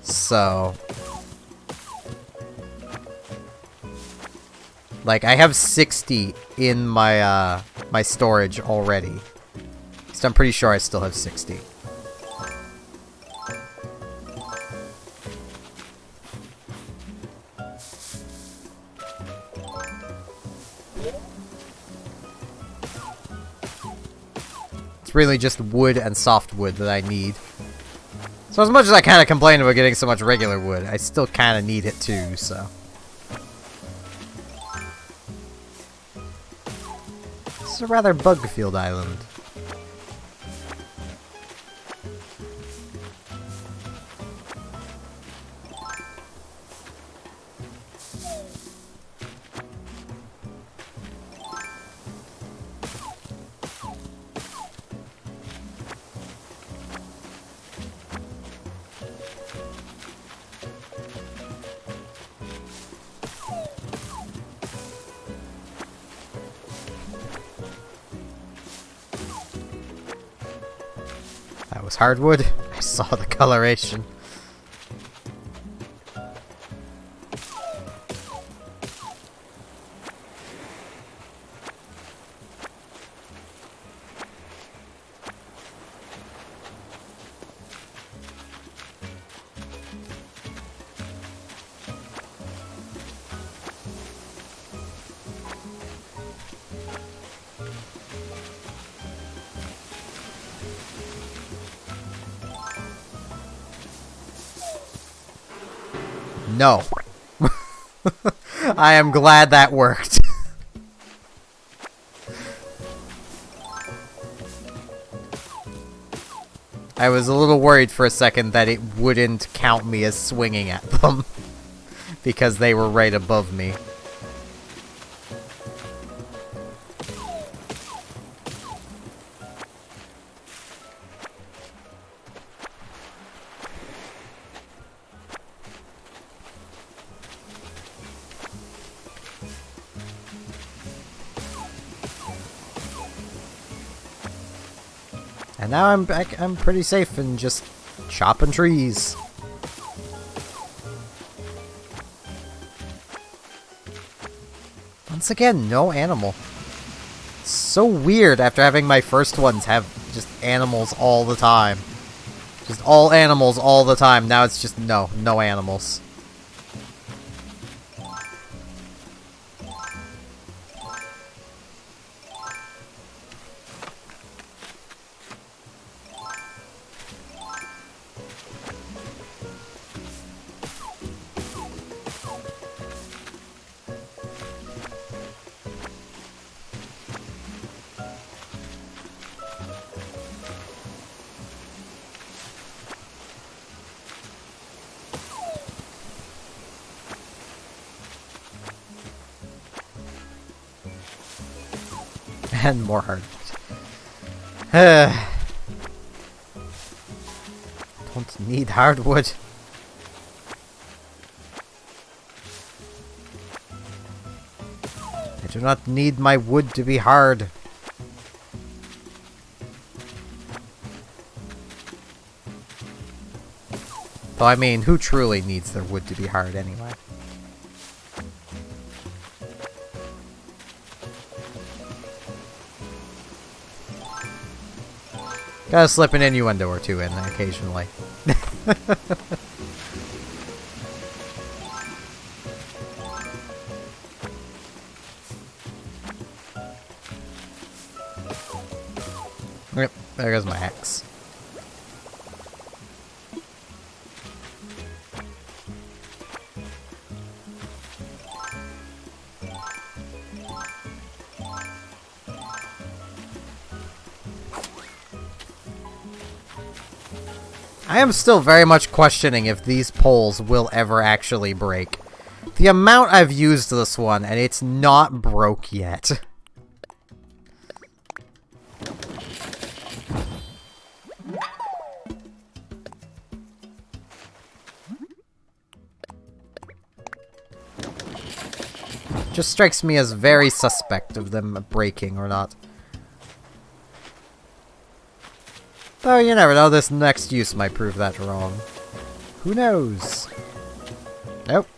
So... like, I have 60 in my, my storage already. So I'm pretty sure I still have 60. It's really just wood and softwood that I need. So as much as I kind of complain about getting so much regular wood, I still kind of need it too, so... this is a rather bug-filled island. That was hardwood. I saw the coloration. No. I am glad that worked. I was a little worried for a second that it wouldn't count me as swinging at them. Because they were right above me. And now I'm back. I'm pretty safe and just chopping trees. Once again, no animal. It's so weird after having my first ones have just animals all the time. Just all animals all the time. Now it's just no animals. And more hardwood. Don't need hardwood. I do not need my wood to be hard. Though I mean, who truly needs their wood to be hard anyway? Gotta slip an innuendo or two in occasionally. There goes my X. I am still very much questioning if these poles will ever actually break. The amount I've used this one, and it's not broke yet. Just strikes me as very suspect of them breaking or not. Though you never know, this next use might prove that wrong. Who knows? Nope.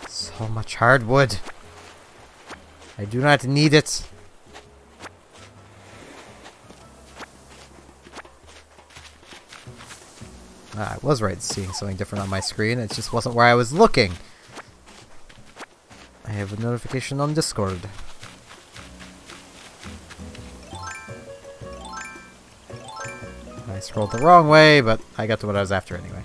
So much hardwood. I do not need it. I was right seeing something different on my screen. It just wasn't where I was looking. I have a notification on Discord. I scrolled the wrong way, but I got to what I was after anyway.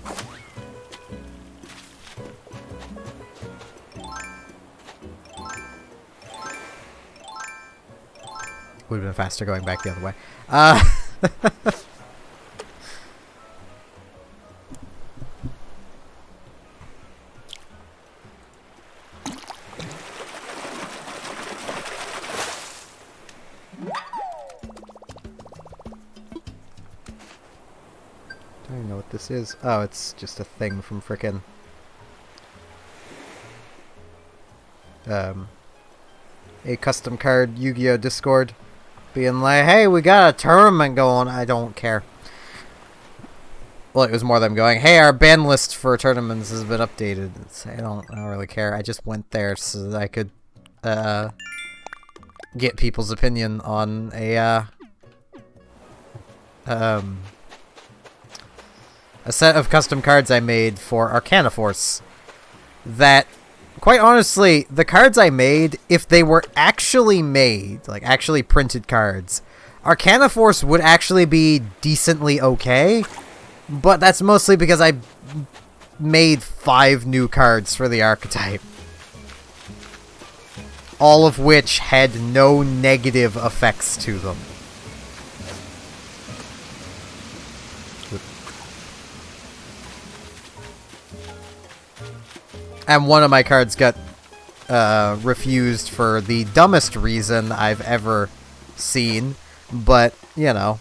Would have been faster going back the other way. Don't even know what this is. Oh, it's just a thing from frickin' a custom card Yu-Gi-Oh! Discord. Being like, hey, we got a tournament going. I don't care. Well, it was more them going, hey, our ban list for tournaments has been updated. I don't really care. I just went there so that I could get people's opinion on a set of custom cards I made for Arcana Force. That, quite honestly, the cards I made, if they were actually made, like actually printed cards, Arcana Force would actually be decently okay, but that's mostly because I made 5 new cards for the archetype. All of which had no negative effects to them. And one of my cards got refused for the dumbest reason I've ever seen. But, you know.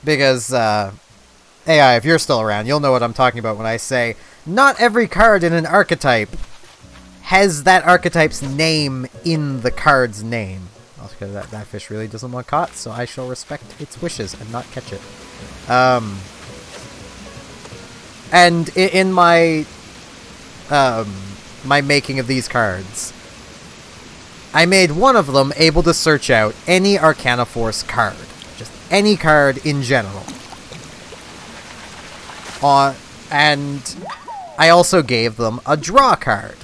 Because, AI, if you're still around, you'll know what I'm talking about when I say, not every card in an archetype has that archetype's name in the card's name. Also, because that fish really doesn't want caught, so I shall respect its wishes and not catch it. And in my my making of these cards, I made one of them able to search out any Arcana Force card. Just any card in general. And I also gave them a draw card.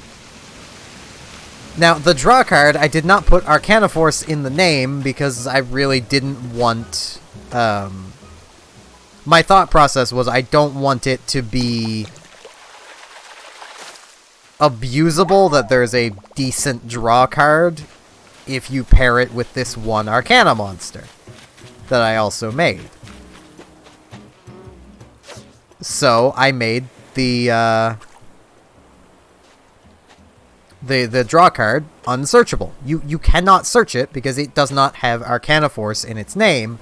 Now, the draw card, I did not put Arcana Force in the name because I really didn't want... my thought process was I don't want it to be abusable that there's a decent draw card if you pair it with this one Arcana monster that I also made. So I made the draw card unsearchable. You cannot search it because it does not have Arcana Force in its name,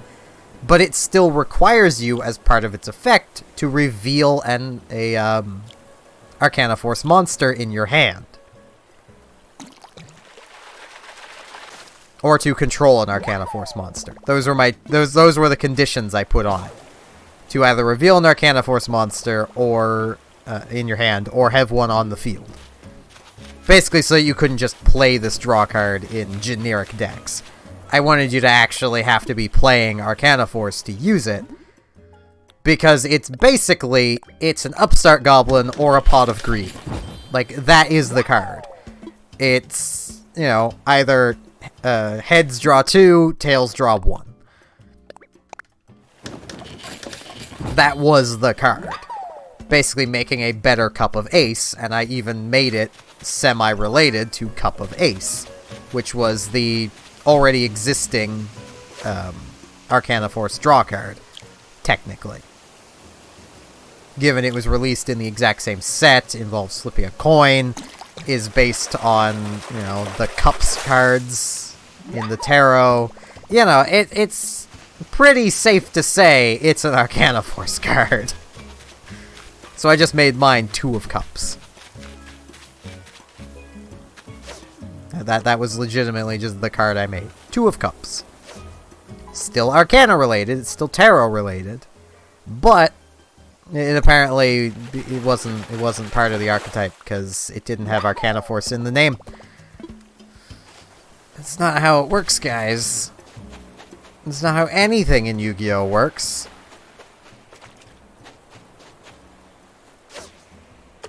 but it still requires you as part of its effect to reveal a Arcana Force monster in your hand. Or to control an Arcana Force monster. Those were the conditions I put on it. To either reveal an Arcana Force monster or in your hand, or have one on the field. Basically so you couldn't just play this draw card in generic decks. I wanted you to actually have to be playing Arcana Force to use it. Because it's basically, it's an upstart goblin or a pot of greed. Like, that is the card. It's, you know, either heads draw 2, tails draw 1. That was the card. Basically making a better Cup of Ace, and I even made it semi-related to Cup of Ace, which was the already existing Arcana Force draw card, technically. Given it was released in the exact same set, involves flipping a coin, is based on, you know, the Cups cards in the tarot. You know, it's pretty safe to say it's an Arcana Force card. So I just made mine 2 of Cups. That was legitimately just the card I made. 2 of Cups. Still Arcana related, it's still tarot related, but it apparently it wasn't part of the archetype because it didn't have Arcana Force in the name. That's not how it works, guys. It's not how anything in Yu-Gi-Oh! Works.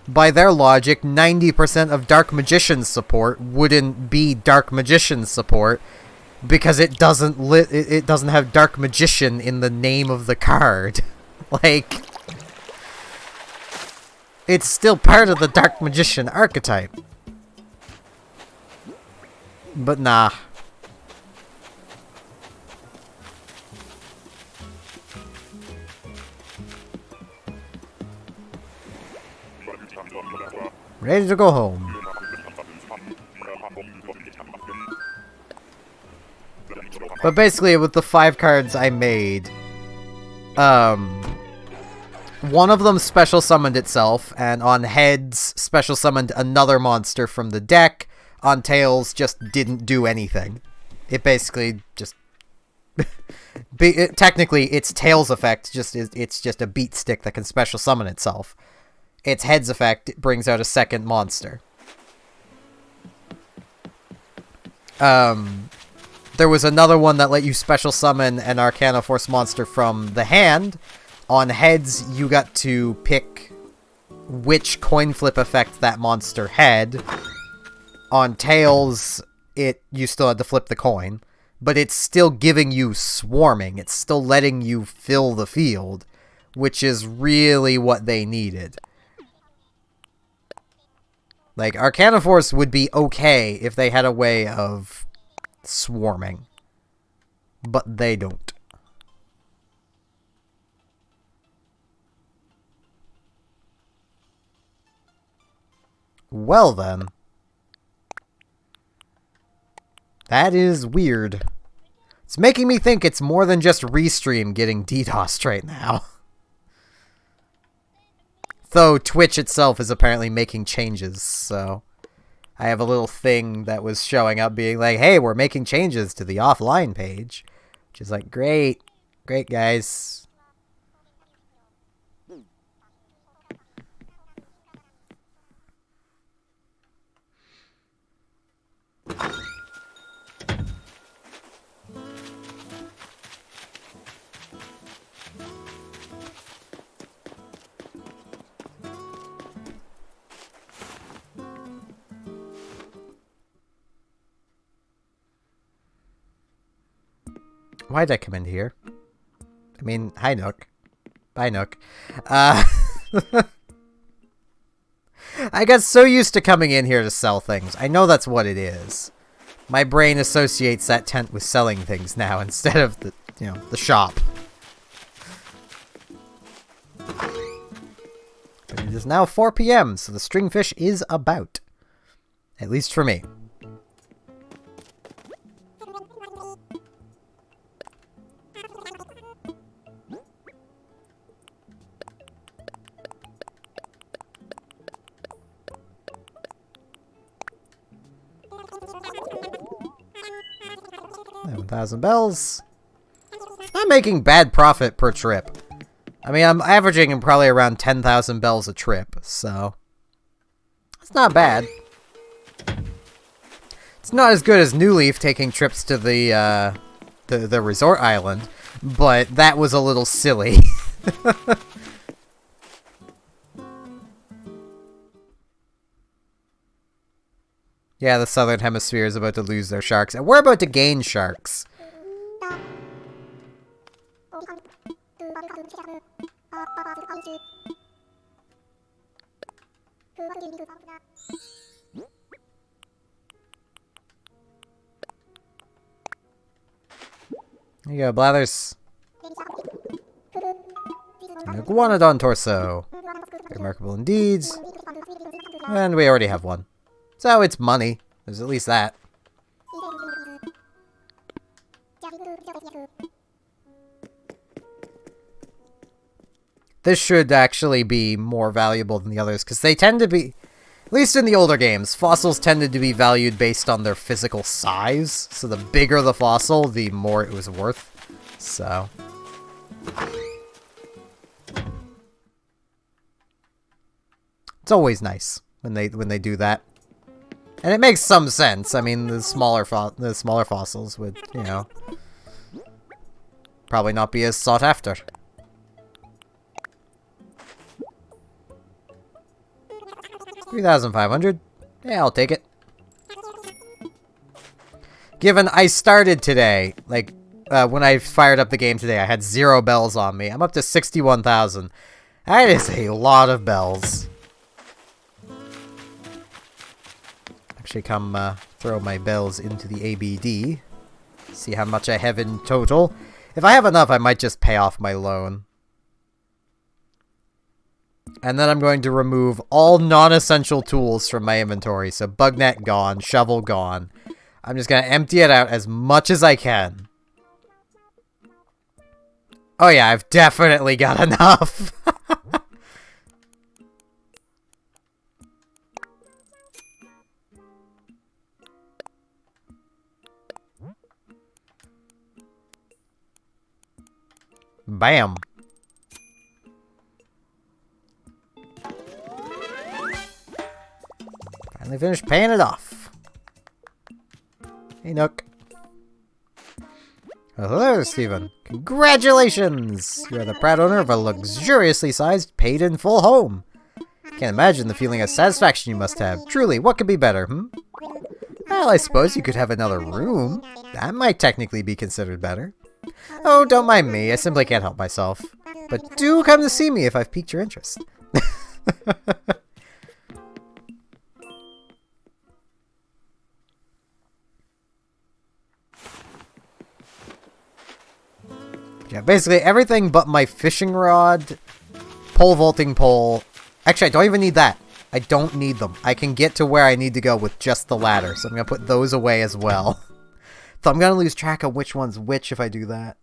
By their logic, 90% of Dark Magician support wouldn't be Dark Magician support because it doesn't have Dark Magician in the name of the card. Like, it's still part of the Dark Magician archetype. But nah. Ready to go home. But basically, with the 5 cards I made, one of them special summoned itself, and on heads, special summoned another monster from the deck. On tails, just didn't do anything. It basically just... technically, its tails effect it's just a beat stick that can special summon itself. Its heads effect brings out a second monster. There was another one that let you special summon an Arcana Force monster from the hand. On heads, you got to pick which coin flip effect that monster had. On tails, you still had to flip the coin. But it's still giving you swarming. It's still letting you fill the field, which is really what they needed. Like, Arcana Force would be okay if they had a way of swarming. But they don't. Well then. That is weird. It's making me think it's more than just Restream getting DDoSed right now. Though Twitch itself is apparently making changes, so I have a little thing that was showing up being like, hey, we're making changes to the offline page. Which is like, great. Great, guys. Why'd I come in here? I mean, hi, Nook. Bye, Nook. I got so used to coming in here to sell things. I know that's what it is. My brain associates that tent with selling things now instead of the, you know, the shop. But it is now 4 p.m., so the Stringfish is about. At least for me. $1,000 bells. I'm making bad profit per trip. I mean, I'm averaging probably around 10,000 bells a trip, so it's not bad. It's not as good as New Leaf taking trips to the resort island, but that was a little silly. Yeah, the southern hemisphere is about to lose their sharks, and we're about to gain sharks. There you go, Blathers. An iguanodon torso. Remarkable indeed. And we already have one. So it's money. There's at least that. This should actually be more valuable than the others, because they tend to be, at least in the older games, fossils tended to be valued based on their physical size. So the bigger the fossil, the more it was worth. So... it's always nice when they do that. And it makes some sense. I mean, the smaller fossils would, you know, probably not be as sought after. $3,500. Yeah, I'll take it. Given I started today, like, when I fired up the game today, I had 0 bells on me. I'm up to 61,000. That is a lot of bells. Actually, come throw my bells into the ABD. See how much I have in total. If I have enough, I might just pay off my loan. And then I'm going to remove all non-essential tools from my inventory. So bug net gone, shovel gone. I'm just going to empty it out as much as I can. Oh yeah, I've definitely got enough. Bam. Finally finished paying it off. Hey, Nook. Oh, hello, Stephen. Congratulations! You are the proud owner of a luxuriously sized, paid-in-full home. Can't imagine the feeling of satisfaction you must have. Truly, what could be better, hmm? Well, I suppose you could have another room. That might technically be considered better. Oh, don't mind me. I simply can't help myself. But do come to see me if I've piqued your interest. Yeah, basically everything but my fishing rod, pole vaulting pole. Actually, I don't even need that. I don't need them. I can get to where I need to go with just the ladder. So I'm going to put those away as well. So I'm going to lose track of which one's which if I do that.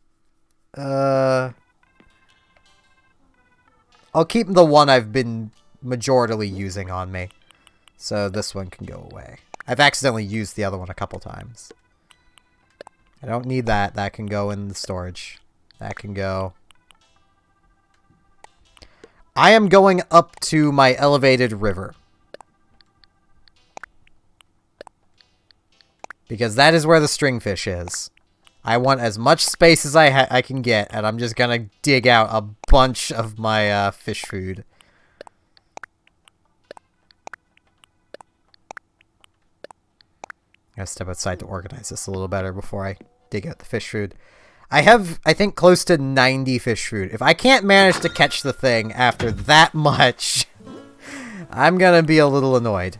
I'll keep the one I've been majoritarily using on me. So this one can go away. I've accidentally used the other one a couple times. I don't need that. That can go in the storage. That can go. I am going up to my elevated river. Because that is where the stringfish is. I want as much space as I can get, and I'm just gonna dig out a bunch of my fish food. I gotta step outside to organize this a little better before I dig out the fish food. I have, I think, close to 90 fish food. If I can't manage to catch the thing after that much, I'm gonna be a little annoyed.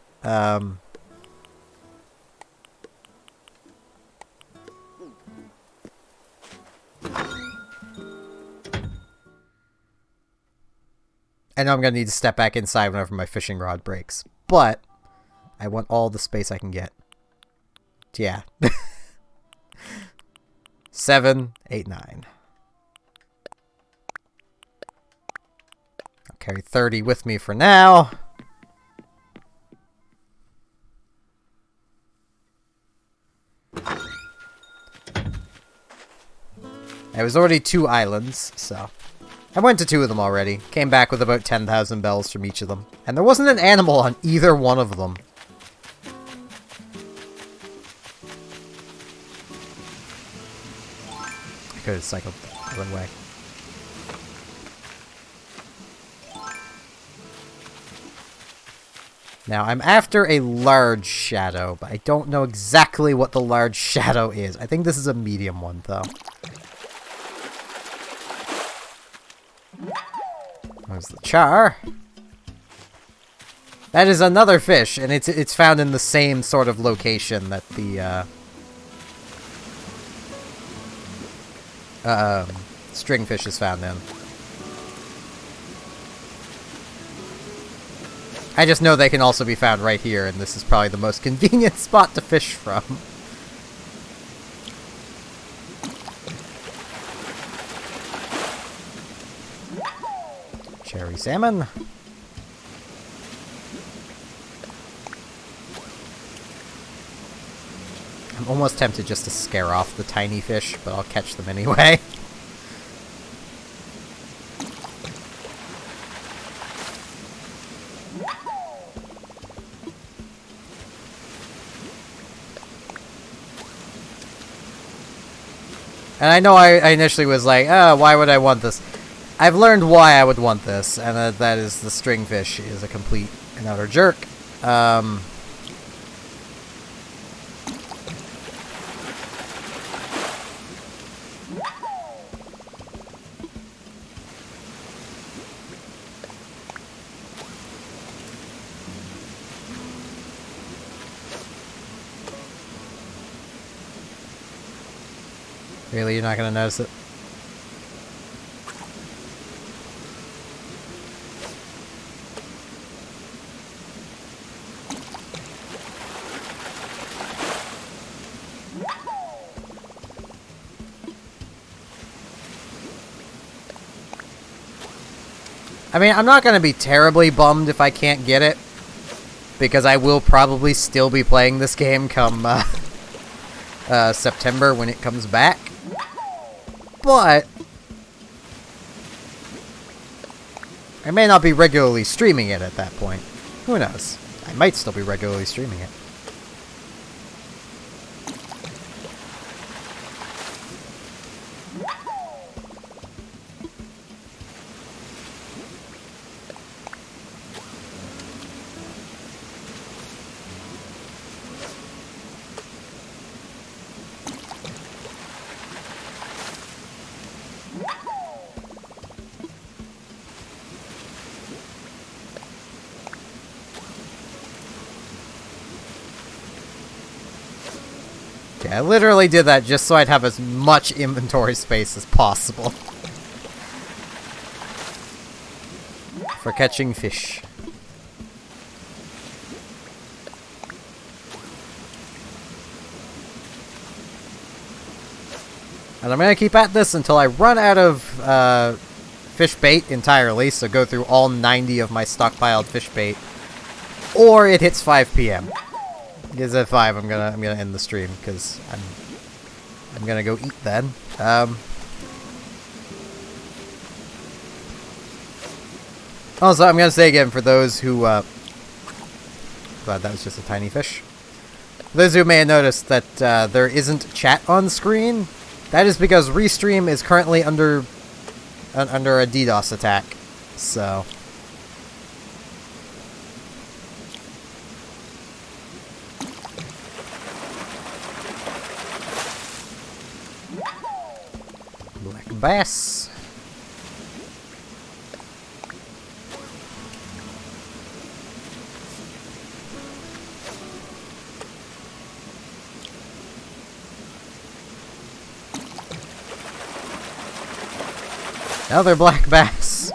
I know I'm going to need to step back inside whenever my fishing rod breaks. But I want all the space I can get. Yeah. 7, 8, 9. I'll carry 30 with me for now. There was already 2 islands, so... I went to 2 of them already. Came back with about 10,000 bells from each of them. And there wasn't an animal on either one of them. could have cycled the other way. Now, I'm after a large shadow, but I don't know exactly what the large shadow is. I think this is a medium one, though. There's the char. That is another fish, and it's found in the same sort of location that the stringfish is found in. I just know they can also be found right here, and this is probably the most convenient spot to fish from. Cherry salmon. I'm almost tempted just to scare off the tiny fish, but I'll catch them anyway. And I know I initially was like, oh, why would I want this? I've learned why I would want this, and that is the stringfish is a complete and utter jerk. Really, you're not gonna notice it? I mean, I'm not gonna be terribly bummed if I can't get it, because I will probably still be playing this game come September when it comes back. But I may not be regularly streaming it at that point. Who knows? I might still be regularly streaming it. I literally did that just so I'd have as much inventory space as possible for catching fish. And I'm going to keep at this until I run out of fish bait entirely, so go through all 90 of my stockpiled fish bait, or it hits 5 p.m. Because at 5, I'm gonna end the stream because I'm gonna go eat then. Also, I'm gonna say again for those who glad that was just a tiny fish. For those who may have noticed that there isn't chat on screen, that is because Restream is currently under a DDoS attack. So. Bass. Another black bass.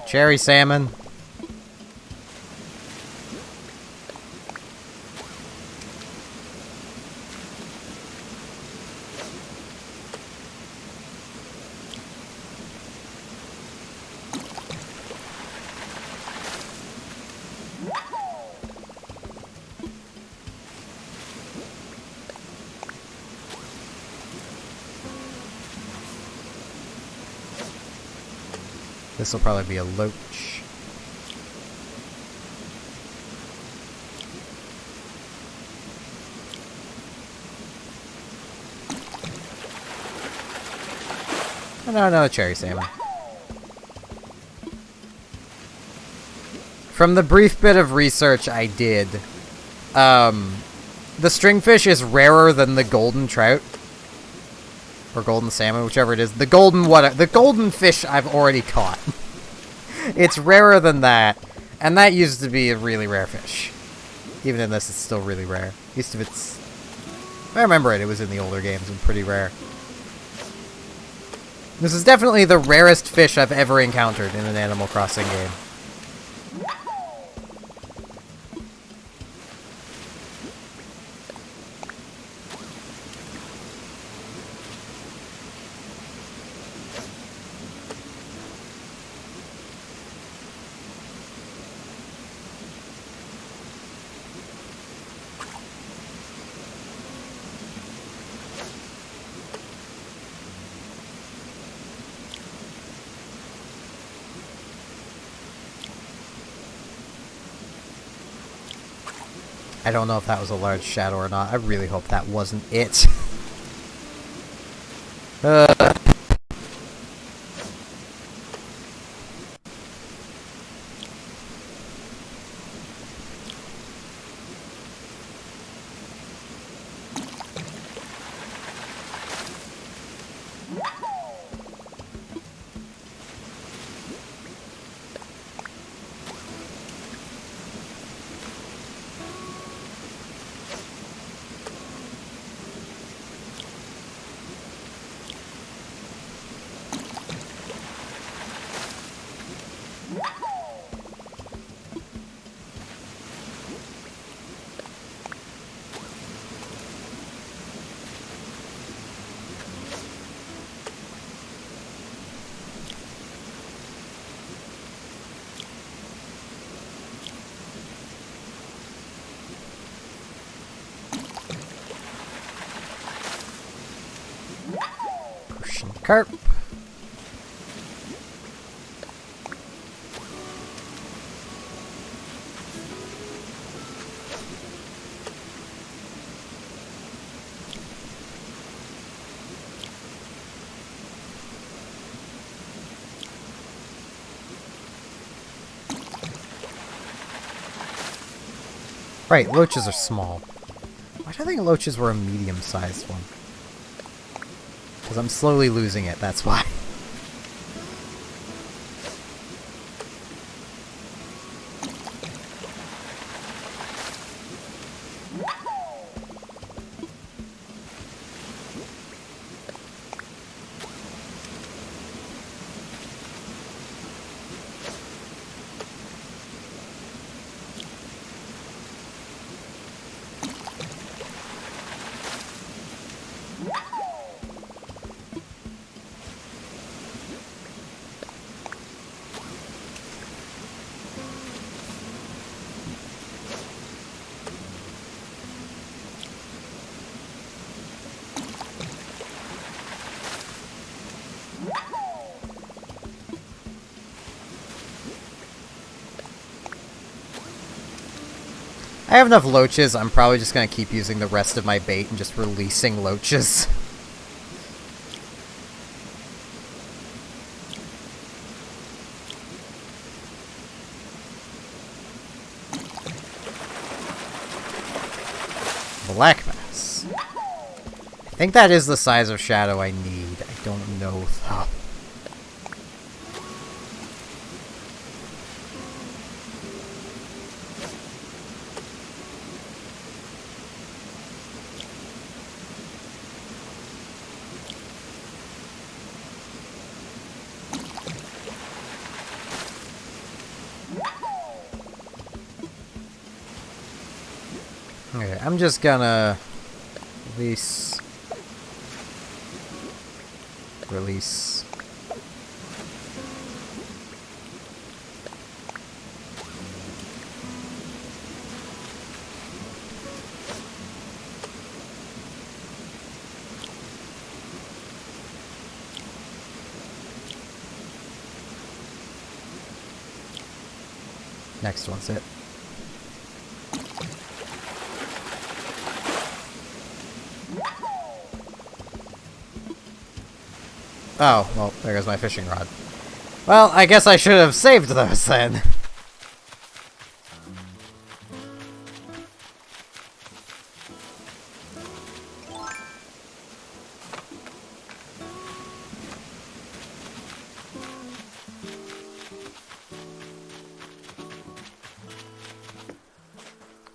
Cherry salmon. This will probably be a loach. Oh, no, a cherry salmon. From the brief bit of research I did, the stringfish is rarer than the golden trout. Or golden salmon, whichever it is. The golden fish I've already caught. It's rarer than that. And that used to be a really rare fish. Even in this, it's still really rare. If I remember it, it was in the older games and pretty rare. This is definitely the rarest fish I've ever encountered in an Animal Crossing game. I don't know if that was a large shadow or not. I really hope that wasn't it. Carp. Right, loaches are small. Why do I think loaches were a medium-sized one? Because I'm slowly losing it, that's why. I have enough loaches, I'm probably just going to keep using the rest of my bait and just releasing loaches. Black bass. I think that is the size of shadow I need. I don't know though. Okay, I'm just gonna release. Next one's it. Oh, well, there goes my fishing rod. Well, I guess I should have saved those then.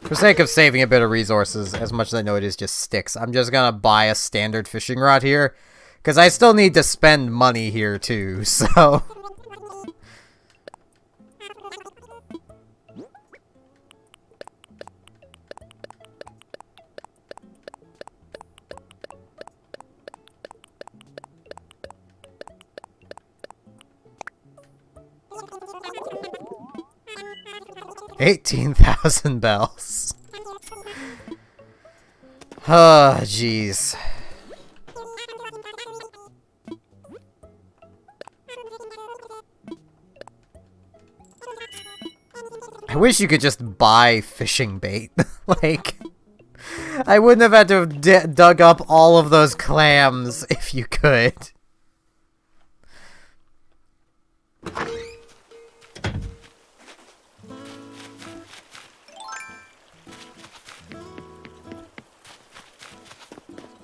For sake of saving a bit of resources, as much as I know it is just sticks, I'm just gonna buy a standard fishing rod here. Because I still need to spend money here too, so... $18,000 bells. Oh, jeez. I wish you could just buy fishing bait. Like, I wouldn't have had to have dug up all of those clams if you could.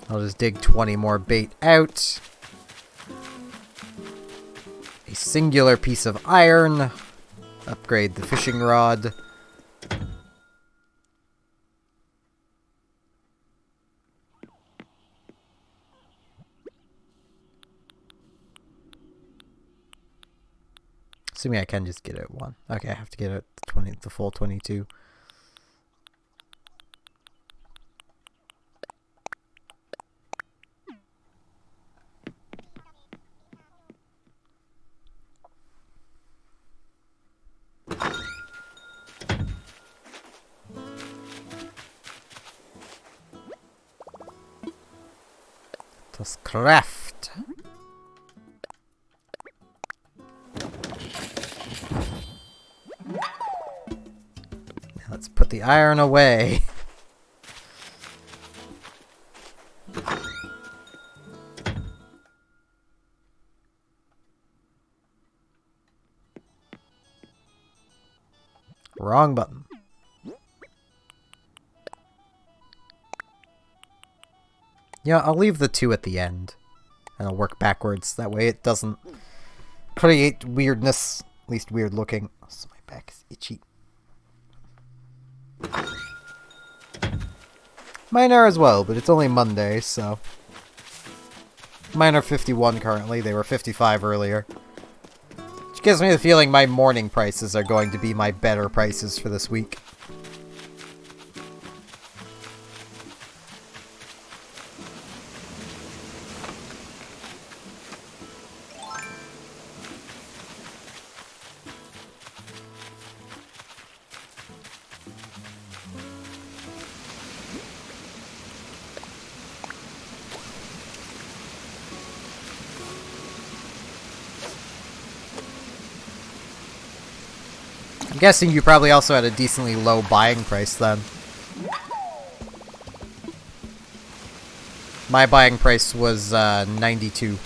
I'll just dig 20 more bait out. A singular piece of iron. Upgrade the fishing rod. Assuming I can just get it one. Okay, I have to get it the full 22. Let's craft. Now let's put the iron away. Wrong button. Yeah, I'll leave the 2 at the end. And I'll work backwards. That way it doesn't create weirdness. At least weird looking. Oh, so my back is itchy. Mine are as well, but it's only Monday, so... Mine are 51 currently. They were 55 earlier. Which gives me the feeling my morning prices are going to be my better prices for this week. I'm guessing you probably also had a decently low buying price then. My buying price was 92.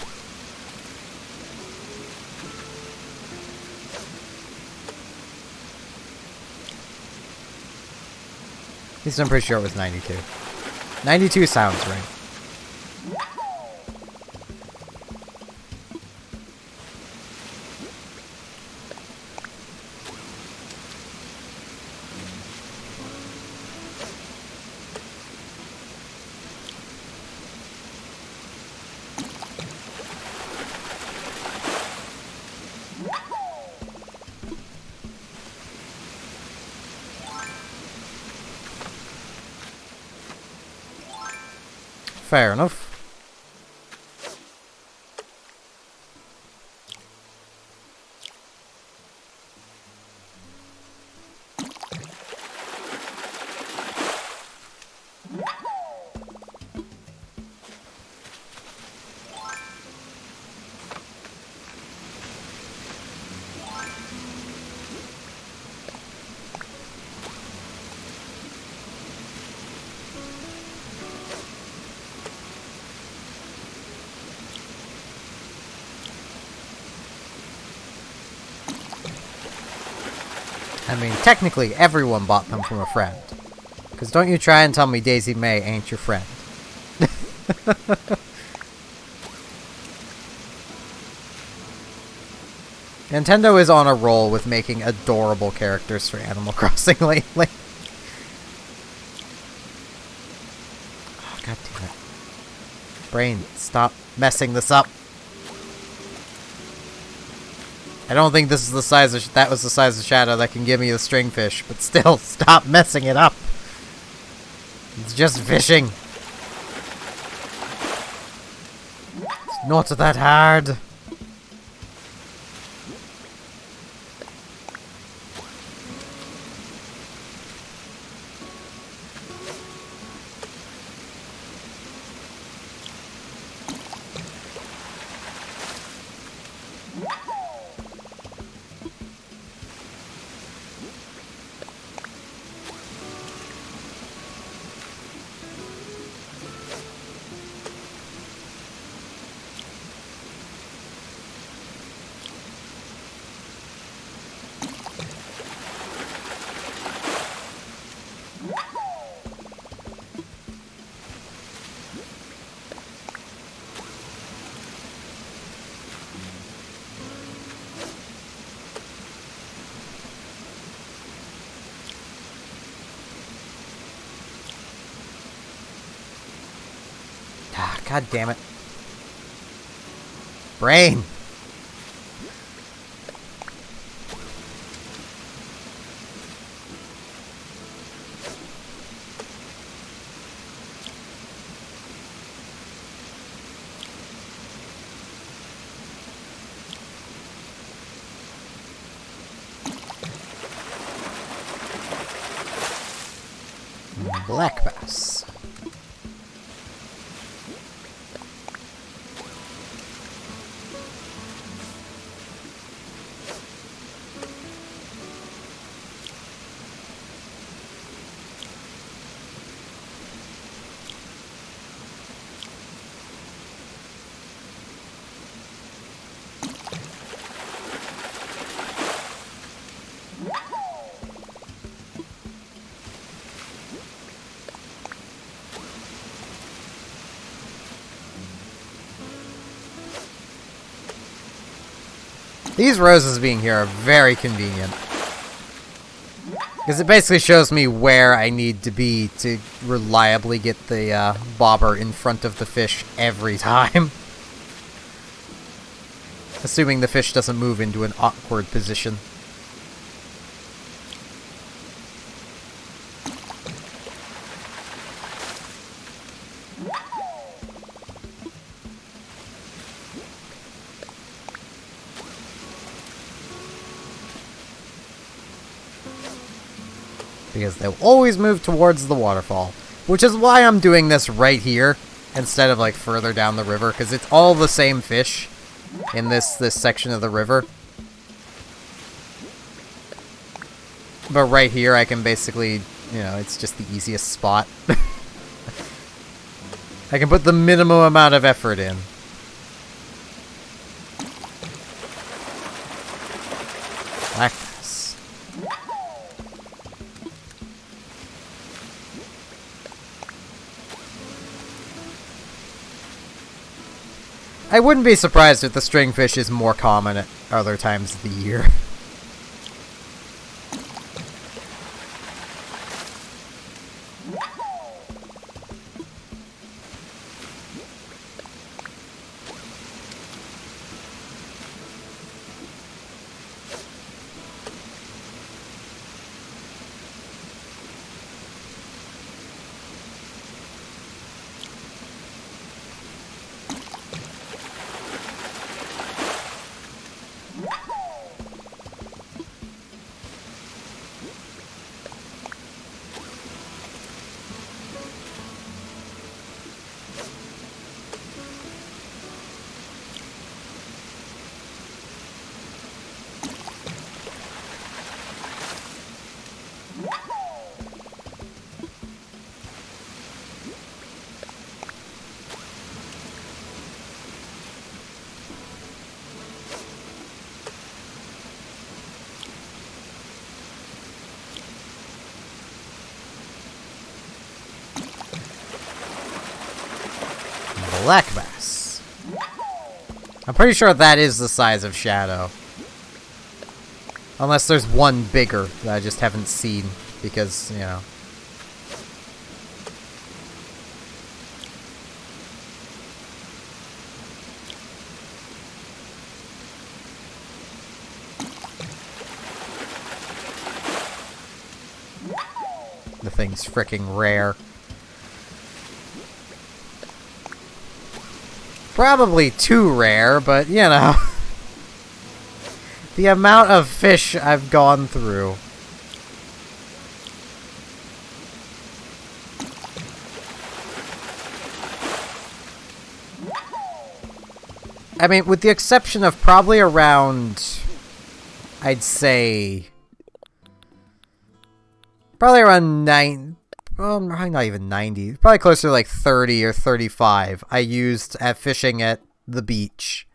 At least I'm pretty sure it was 92. 92 sounds right. Fair enough. I mean, technically, everyone bought them from a friend. Because don't you try and tell me Daisy May ain't your friend. Nintendo is on a roll with making adorable characters for Animal Crossing lately. Oh, God damn it. Brain, stop messing this up. I don't think this is the size of that was the size of shadow that can give me the stringfish, but still, stop messing it up. It's just fishing. It's not that hard. God damn it. Brain! Black bass. These roses being here are very convenient. Because it basically shows me where I need to be to reliably get the bobber in front of the fish every time. Assuming the fish doesn't move into an awkward position. Because they'll always move towards the waterfall. Which is why I'm doing this right here, instead of like further down the river, because it's all the same fish in this section of the river. But right here I can basically, you know, it's just the easiest spot. I can put the minimum amount of effort in. Black bass. I wouldn't be surprised if the stringfish is more common at other times of the year. Black bass. I'm pretty sure that is the size of Shadow. Unless there's one bigger that I just haven't seen because, you know. The thing's freaking rare. Probably too rare, but you know. The amount of fish I've gone through. I mean, with the exception of probably around, I'd say, probably around 9, well, probably not even 90, probably closer to like 30 or 35 I used at fishing at the beach.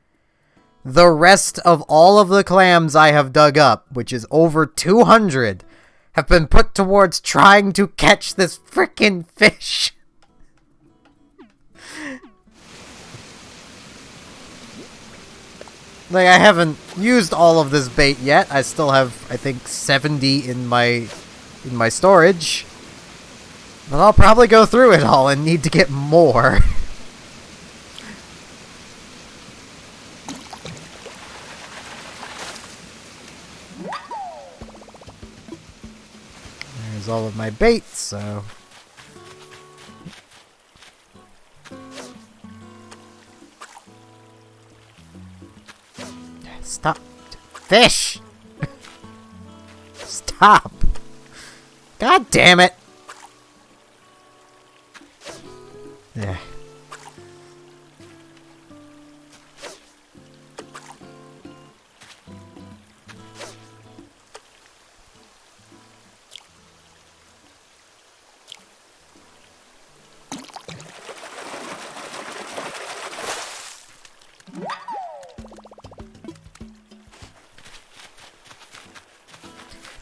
The rest of all of the clams I have dug up, which is over 200, have been put towards trying to catch this frickin' fish. Like, I haven't used all of this bait yet. I still have, I think, 70 in my storage. But I'll probably go through it all and need to get more. There's all of my bait, so... Stop. Fish! Stop! God damn it! Yeah.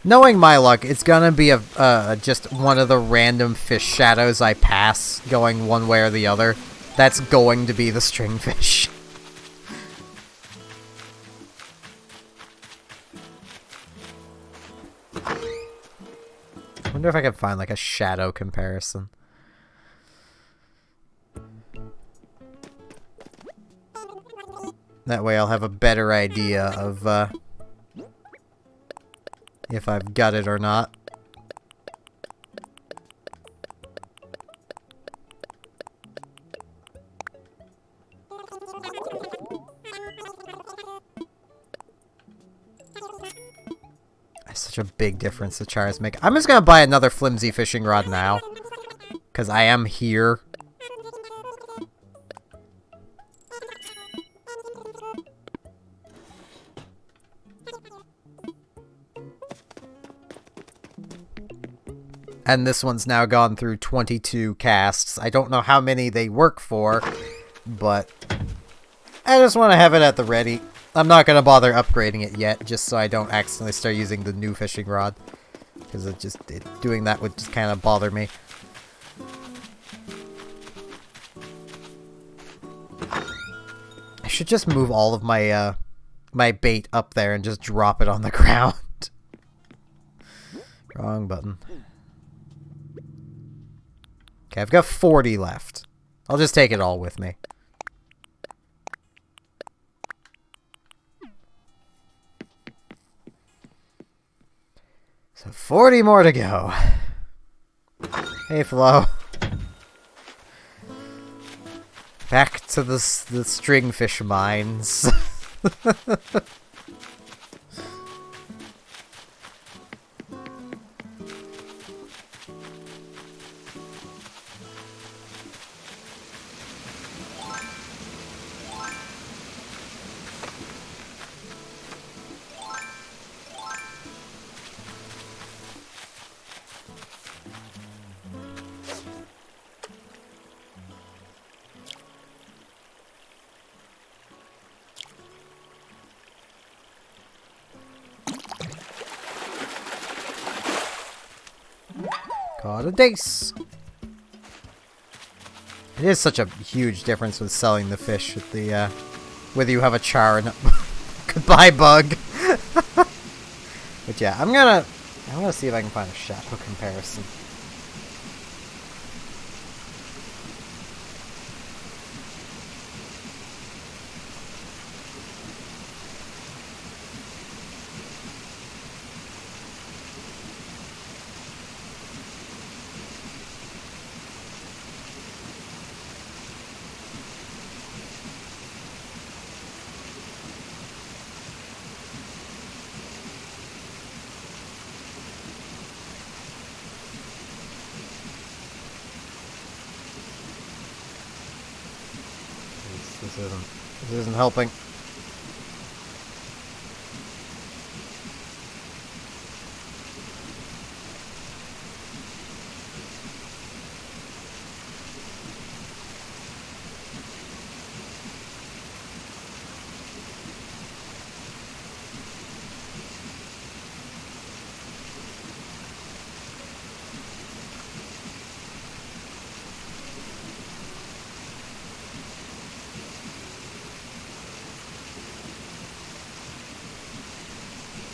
Knowing my luck, it's gonna be just one of the random fish shadows I pass, going one way or the other. That's going to be the stringfish. I wonder if I can find, like, a shadow comparison. That way I'll have a better idea of, if I've got it or not. That's such a big difference the chars make. I'm just gonna buy another flimsy fishing rod now, because I am here. And this one's now gone through 22 casts. I don't know how many they work for, but I just want to have it at the ready. I'm not going to bother upgrading it yet, just so I don't accidentally start using the new fishing rod. Because doing that would just kind of bother me. I should just move all of my my bait up there and just drop it on the ground. Wrong button. Okay, I've got 40 left. I'll just take it all with me. So 40 more to go. Hey, Flo. Back to the stringfish mines. Caught a dace. I It is such a huge difference with selling the fish at the, whether you have a char or not. Goodbye, bug! But yeah, I'm gonna see if I can find a shadow comparison. This isn't helping.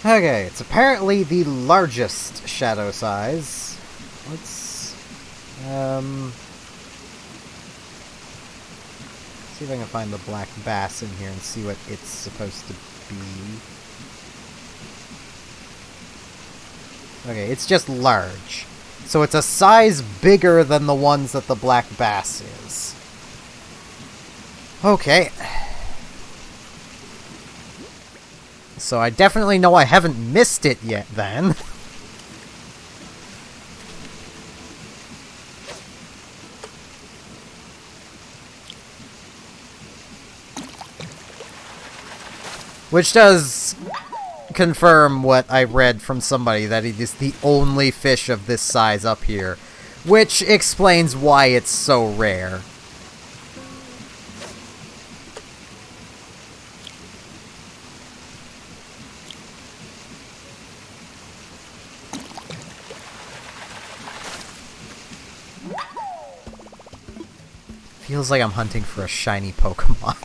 Okay, it's apparently the largest shadow size. Let's see if I can find the black bass in here and see what it's supposed to be. Okay, it's just large. So it's a size bigger than the ones that the black bass is. Okay. So I definitely know I haven't missed it yet, then. Which does confirm what I read from somebody, that it is the only fish of this size up here. Which explains why it's so rare. Feels like I'm hunting for a shiny Pokemon.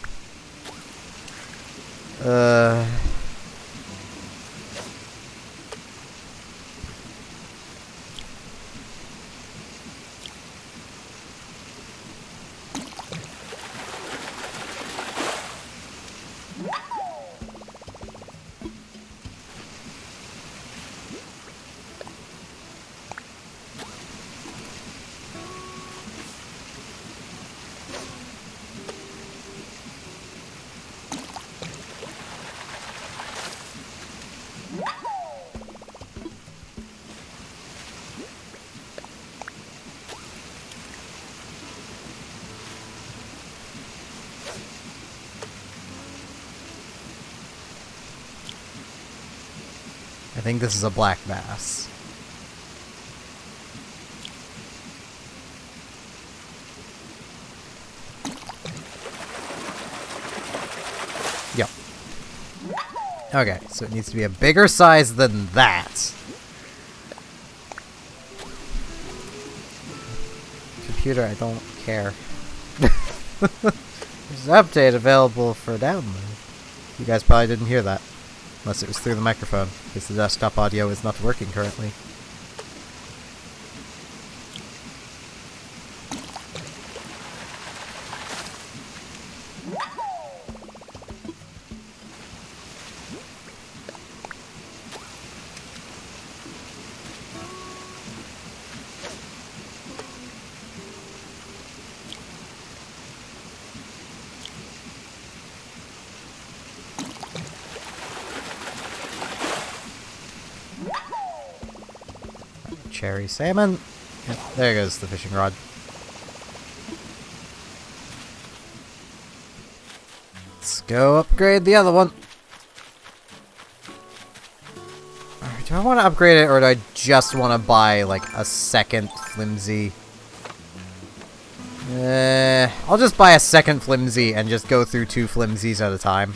I think this is a black bass. Yep. Okay, so it needs to be a bigger size than that. Computer, I don't care. There's an update available for download. You guys probably didn't hear that. Unless it was through the microphone, because the desktop audio is not working currently. Cherry salmon. Yep, there goes the fishing rod. Let's go upgrade the other one. Do I want to upgrade it, or do I just want to buy, like, a second flimsy? I'll just buy a second flimsy and just go through 2 flimsies at a time.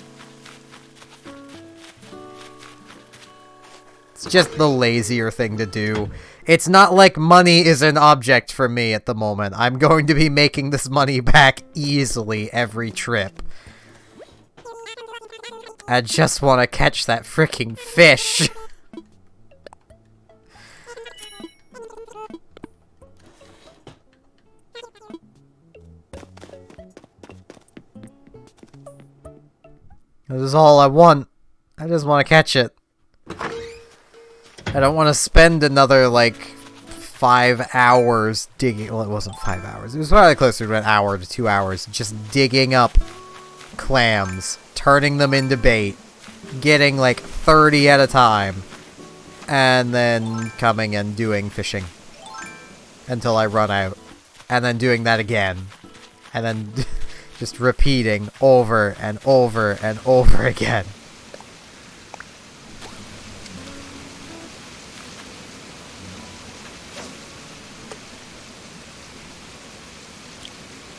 It's just the lazier thing to do. It's not like money is an object for me at the moment. I'm going to be making this money back easily every trip. I just want to catch that freaking fish. This is all I want. I just want to catch it. I don't want to spend another, like, 5 hours digging. Well, it wasn't 5 hours. It was probably closer to an hour to 2 hours just digging up clams, turning them into bait, getting like 30 at a time, and then coming and doing fishing until I run out, and then doing that again, and then just repeating over and over and over again.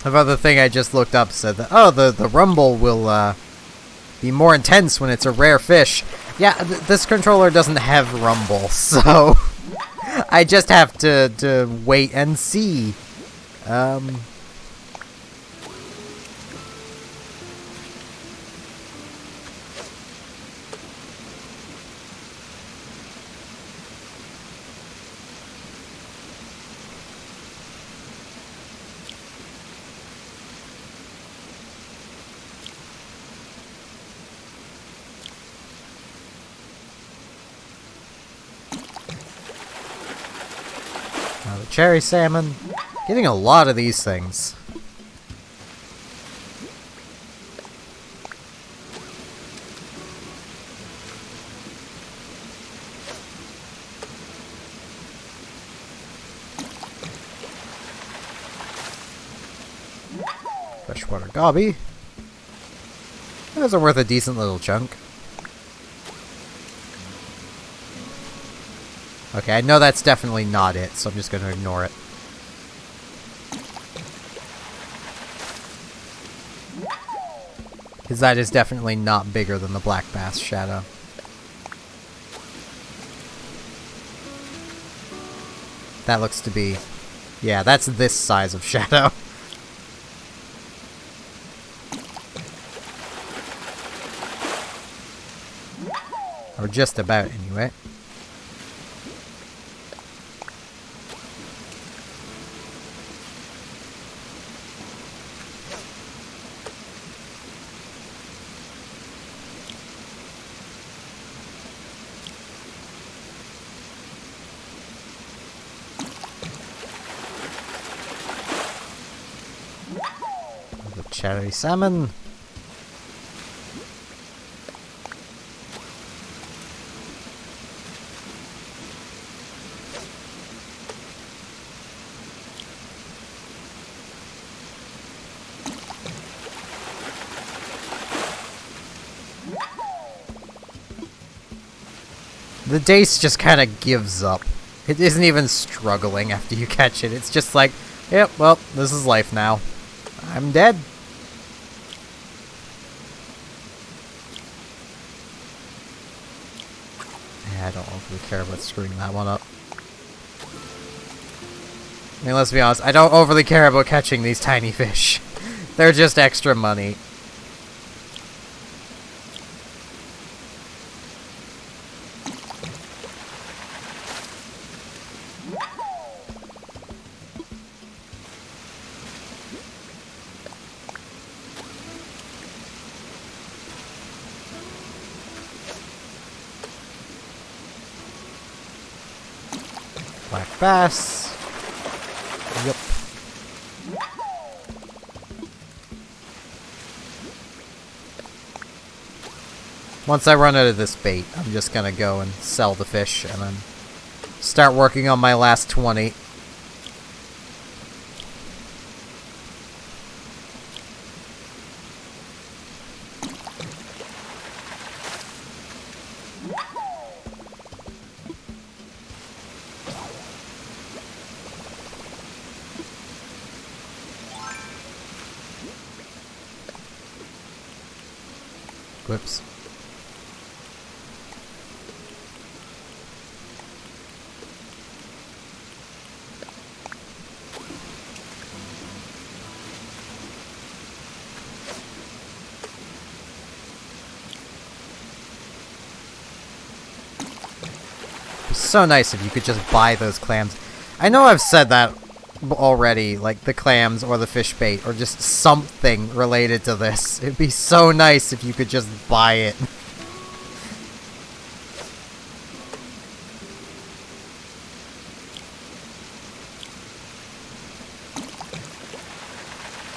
Another thing I just looked up said that, oh, the rumble will be more intense when it's a rare fish. Yeah, this controller doesn't have rumble, so I just have to wait and see. The cherry salmon. Getting a lot of these things. Freshwater gobby. Those are worth a decent little chunk. Okay, I know that's definitely not it, so I'm just going to ignore it. Because that is definitely not bigger than the black bass shadow. That looks to be... yeah, that's this size of shadow. Or just about, anyway. Cherry salmon. The dace just kind of gives up. It isn't even struggling after you catch it. It's just like, yep, well, this is life now. I'm dead. Yeah, I don't overly care about screwing that one up. I mean, let's be honest, I don't overly care about catching these tiny fish. They're just extra money. Black bass. Yep. Once I run out of this bait, I'm just gonna go and sell the fish and then start working on my last 20. Whoops. It'd be so nice if you could just buy those clams. I know I've said that already, like the clams or the fish bait or just something related to this. It'd be so nice if you could just buy it.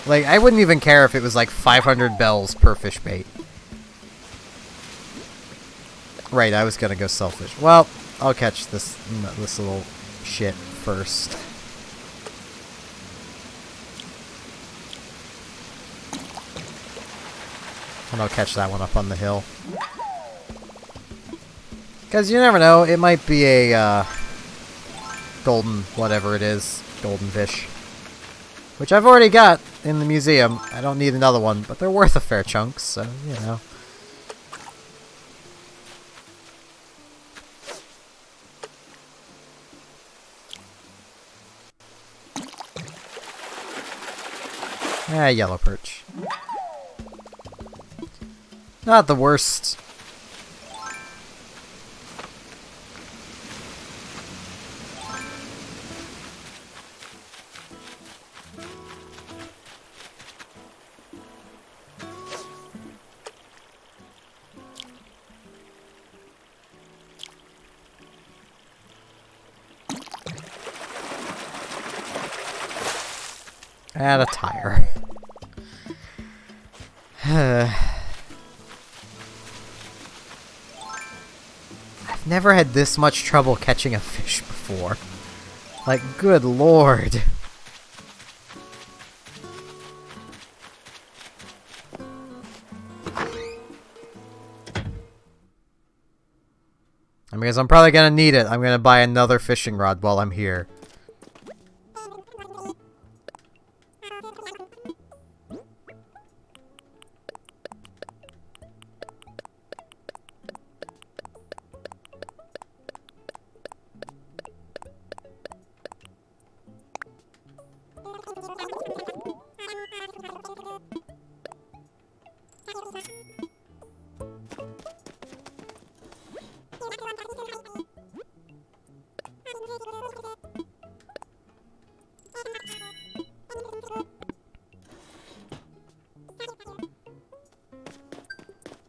Like, I wouldn't even care if it was like 500 bells per fish bait. Right, I was gonna go selfish. Well, I'll catch this little shit first. And I'll catch that one up on the hill. Because you never know, it might be a golden whatever it is, golden fish. Which I've already got in the museum. I don't need another one, but they're worth a fair chunk, so, you know. Ah, yellow perch. Not the worst. And a tire. I've never had this much trouble catching a fish before. Like, good lord. I mean, because I'm probably gonna need it. I'm gonna buy another fishing rod while I'm here.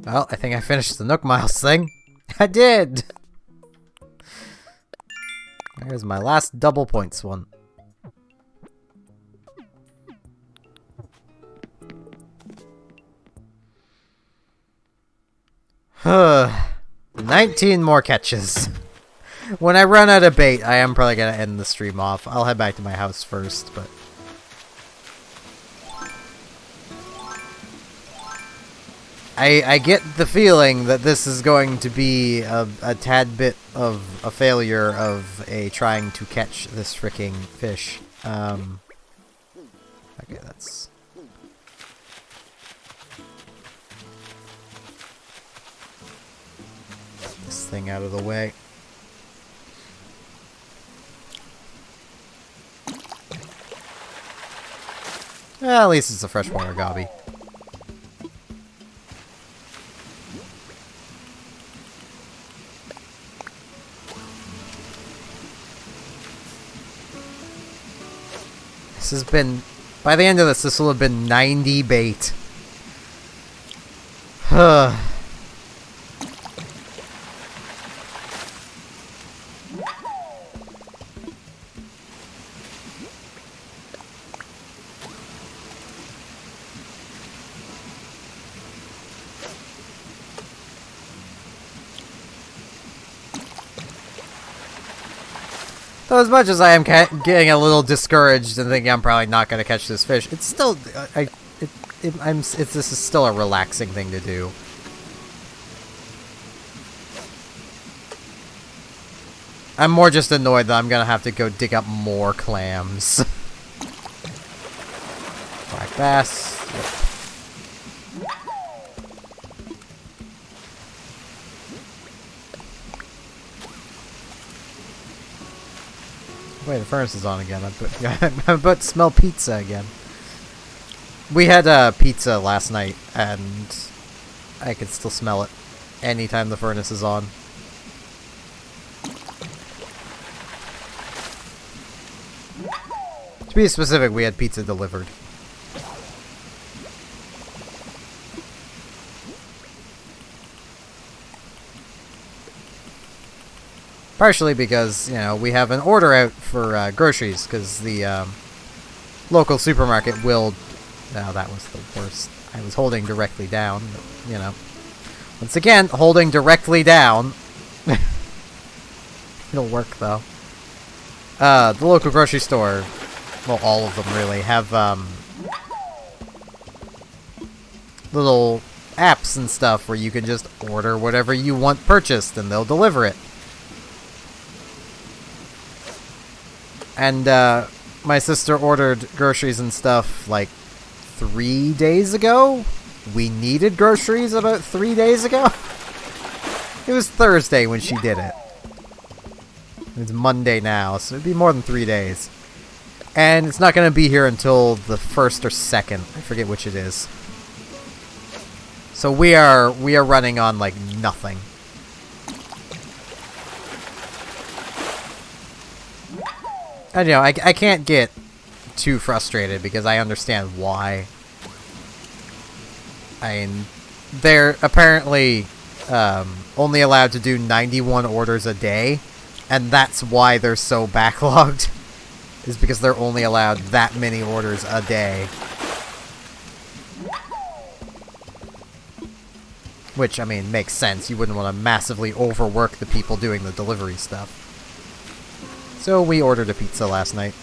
Well, I think I finished the Nook Miles thing. I did! There's my last double points one. Huh. 19 more catches. When I run out of bait, I am probably gonna end the stream off. I'll head back to my house first, but... I get the feeling that this is going to be a tad bit of a failure of trying to catch this freaking fish. Okay, that's... Get this thing out of the way. Well, at least it's a freshwater gobby. This has been... By the end of this will have been 90 bait. Huh. So as much as I am getting a little discouraged and thinking I'm probably not going to catch this fish, it's still this is still a relaxing thing to do. I'm more just annoyed that I'm going to have to go dig up more clams. Black bass. Yep. Wait, the furnace is on again. I'm about to smell pizza again. We had pizza last night, and I can still smell it anytime the furnace is on. To be specific, we had pizza delivered. Partially because, you know, we have an order out for groceries, because the local supermarket will... Oh, that was the worst. I was holding directly down, but, you know. Once again, holding directly down. It'll work, though. The local grocery store, well, all of them really, have little apps and stuff where you can just order whatever you want purchased and they'll deliver it. And my sister ordered groceries and stuff like 3 days ago. We needed groceries about 3 days ago. It was Thursday when she did it. It's Monday now, so it'd be more than 3 days. And it's not going to be here until the 1st or 2nd. I forget which it is. So we are running on like nothing. And, you know, I can't get too frustrated because I understand why. I mean, they're apparently only allowed to do 91 orders a day, and that's why they're so backlogged, is because they're only allowed that many orders a day. Which, I mean, makes sense. You wouldn't want to massively overwork the people doing the delivery stuff. So we ordered a pizza last night.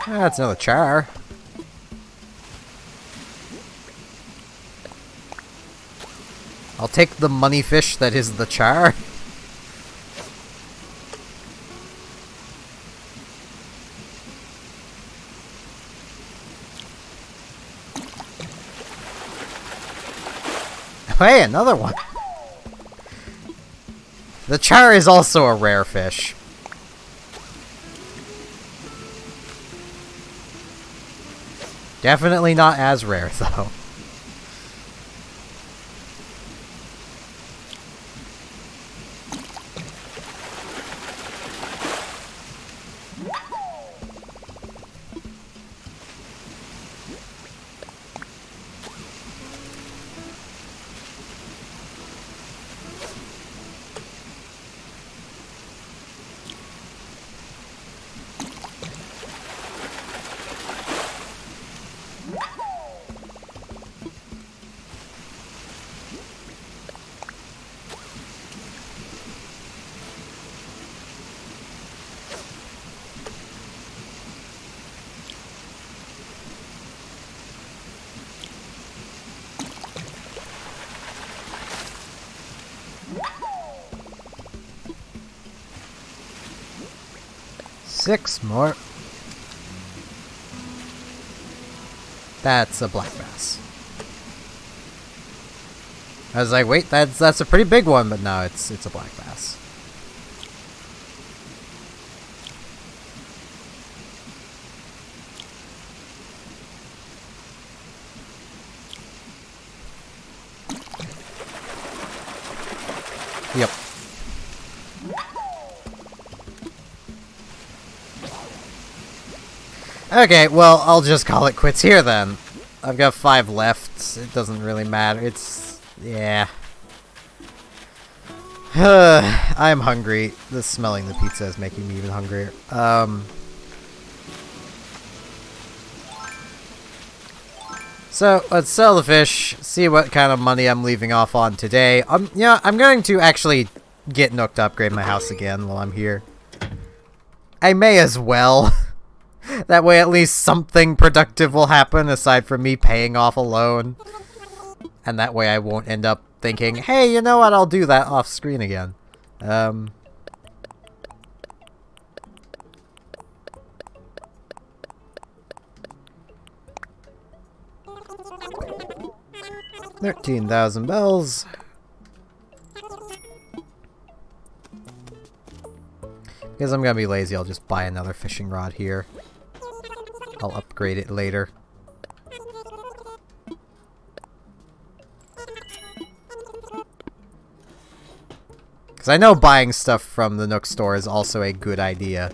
That's another char. I'll take the money fish that is the char. Hey, another one. The char is also a rare fish. Definitely not as rare, though. Six more. That's a black bass. I was like, wait, that's a pretty big one, but no, it's a black bass. Yep. Okay, well, I'll just call it quits here then. I've got 5 left. It doesn't really matter. It's... yeah. I'm hungry. The smelling the pizza is making me even hungrier. So, let's sell the fish, see what kind of money I'm leaving off on today. Yeah, I'm going to actually get Nook to upgrade my house again while I'm here. I may as well. That way at least something productive will happen aside from me paying off a loan. And that way I won't end up thinking, hey, you know what, I'll do that off screen again. 13,000 bells. Because I'm gonna be lazy, I'll just buy another fishing rod here. I'll upgrade it later. Because I know buying stuff from the Nook store is also a good idea.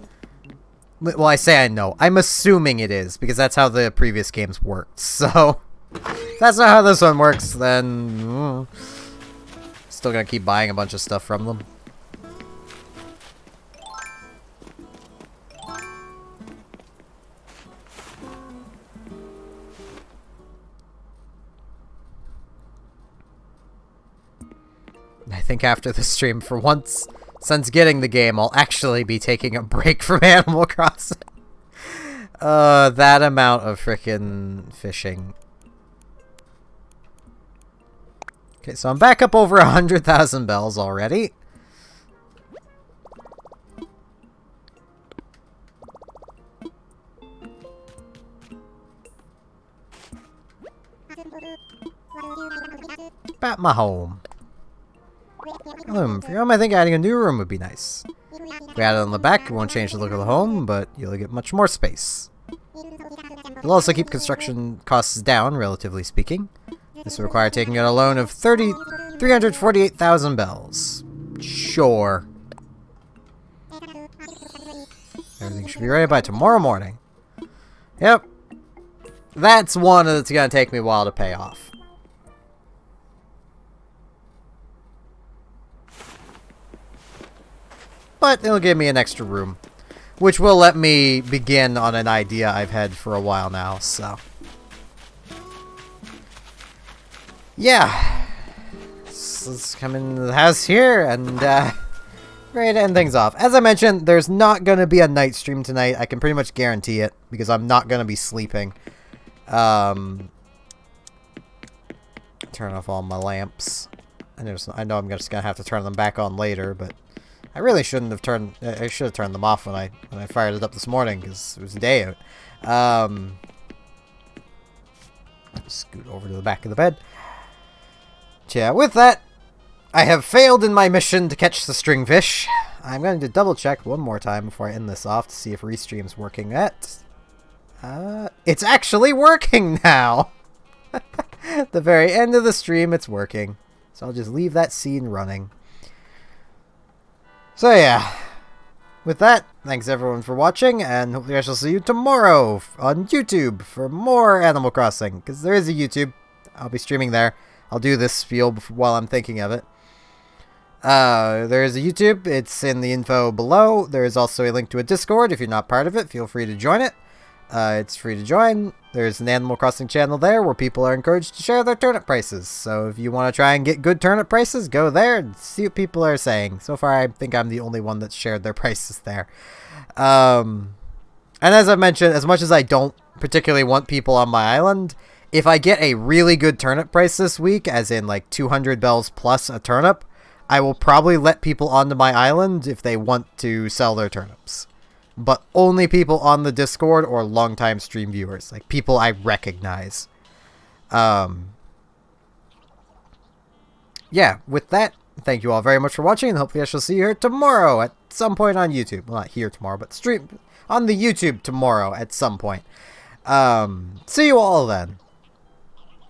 Well, I say I know. I'm assuming it is, because that's how the previous games worked. So, if that's not how this one works, then... still gonna keep buying a bunch of stuff from them. I think after the stream, for once, since getting the game, I'll actually be taking a break from Animal Crossing. That amount of frickin' fishing. Okay, so I'm back up over 100,000 bells already. Back my home. For home, I think adding a new room would be nice. If we add it on the back, it won't change the look of the home, but you'll get much more space. It'll also keep construction costs down, relatively speaking. This will require taking out a loan of 348,000 bells. Sure. Everything should be ready by tomorrow morning. Yep. That's one that's gonna take me a while to pay off. But it'll give me an extra room, which will let me begin on an idea I've had for a while now, so. Yeah. Let's come into the house here and, ready to end things off. As I mentioned, there's not going to be a night stream tonight. I can pretty much guarantee it, because I'm not going to be sleeping. Turn off all my lamps. I know I'm just going to have to turn them back on later, but I really shouldn't have turned... I should have turned them off when I fired it up this morning, because it was day out. Scoot over to the back of the bed. Yeah, with that, I have failed in my mission to catch the stringfish. I'm going to double check one more time before I end this off to see if Restream's working yet. It's actually working now! At the very end of the stream, it's working. So I'll just leave that scene running. So yeah, with that, thanks everyone for watching, and hopefully I shall see you tomorrow on YouTube for more Animal Crossing, because there is a YouTube. I'll be streaming there. I'll do this spiel while I'm thinking of it. There is a YouTube. It's in the info below. There is also a link to a Discord. If you're not part of it, feel free to join it. It's free to join. There's an Animal Crossing channel there where people are encouraged to share their turnip prices. So if you want to try and get good turnip prices, go there and see what people are saying. So far, I think I'm the only one that's shared their prices there. And as I've mentioned, as much as I don't particularly want people on my island, if I get a really good turnip price this week, as in like 200 bells plus a turnip, I will probably let people onto my island if they want to sell their turnips. But only people on the Discord or longtime stream viewers. Like, people I recognize. Yeah, with that, thank you all very much for watching, and hopefully I shall see you here tomorrow at some point on YouTube. Well, not here tomorrow, but stream on the YouTube tomorrow at some point. See you all then.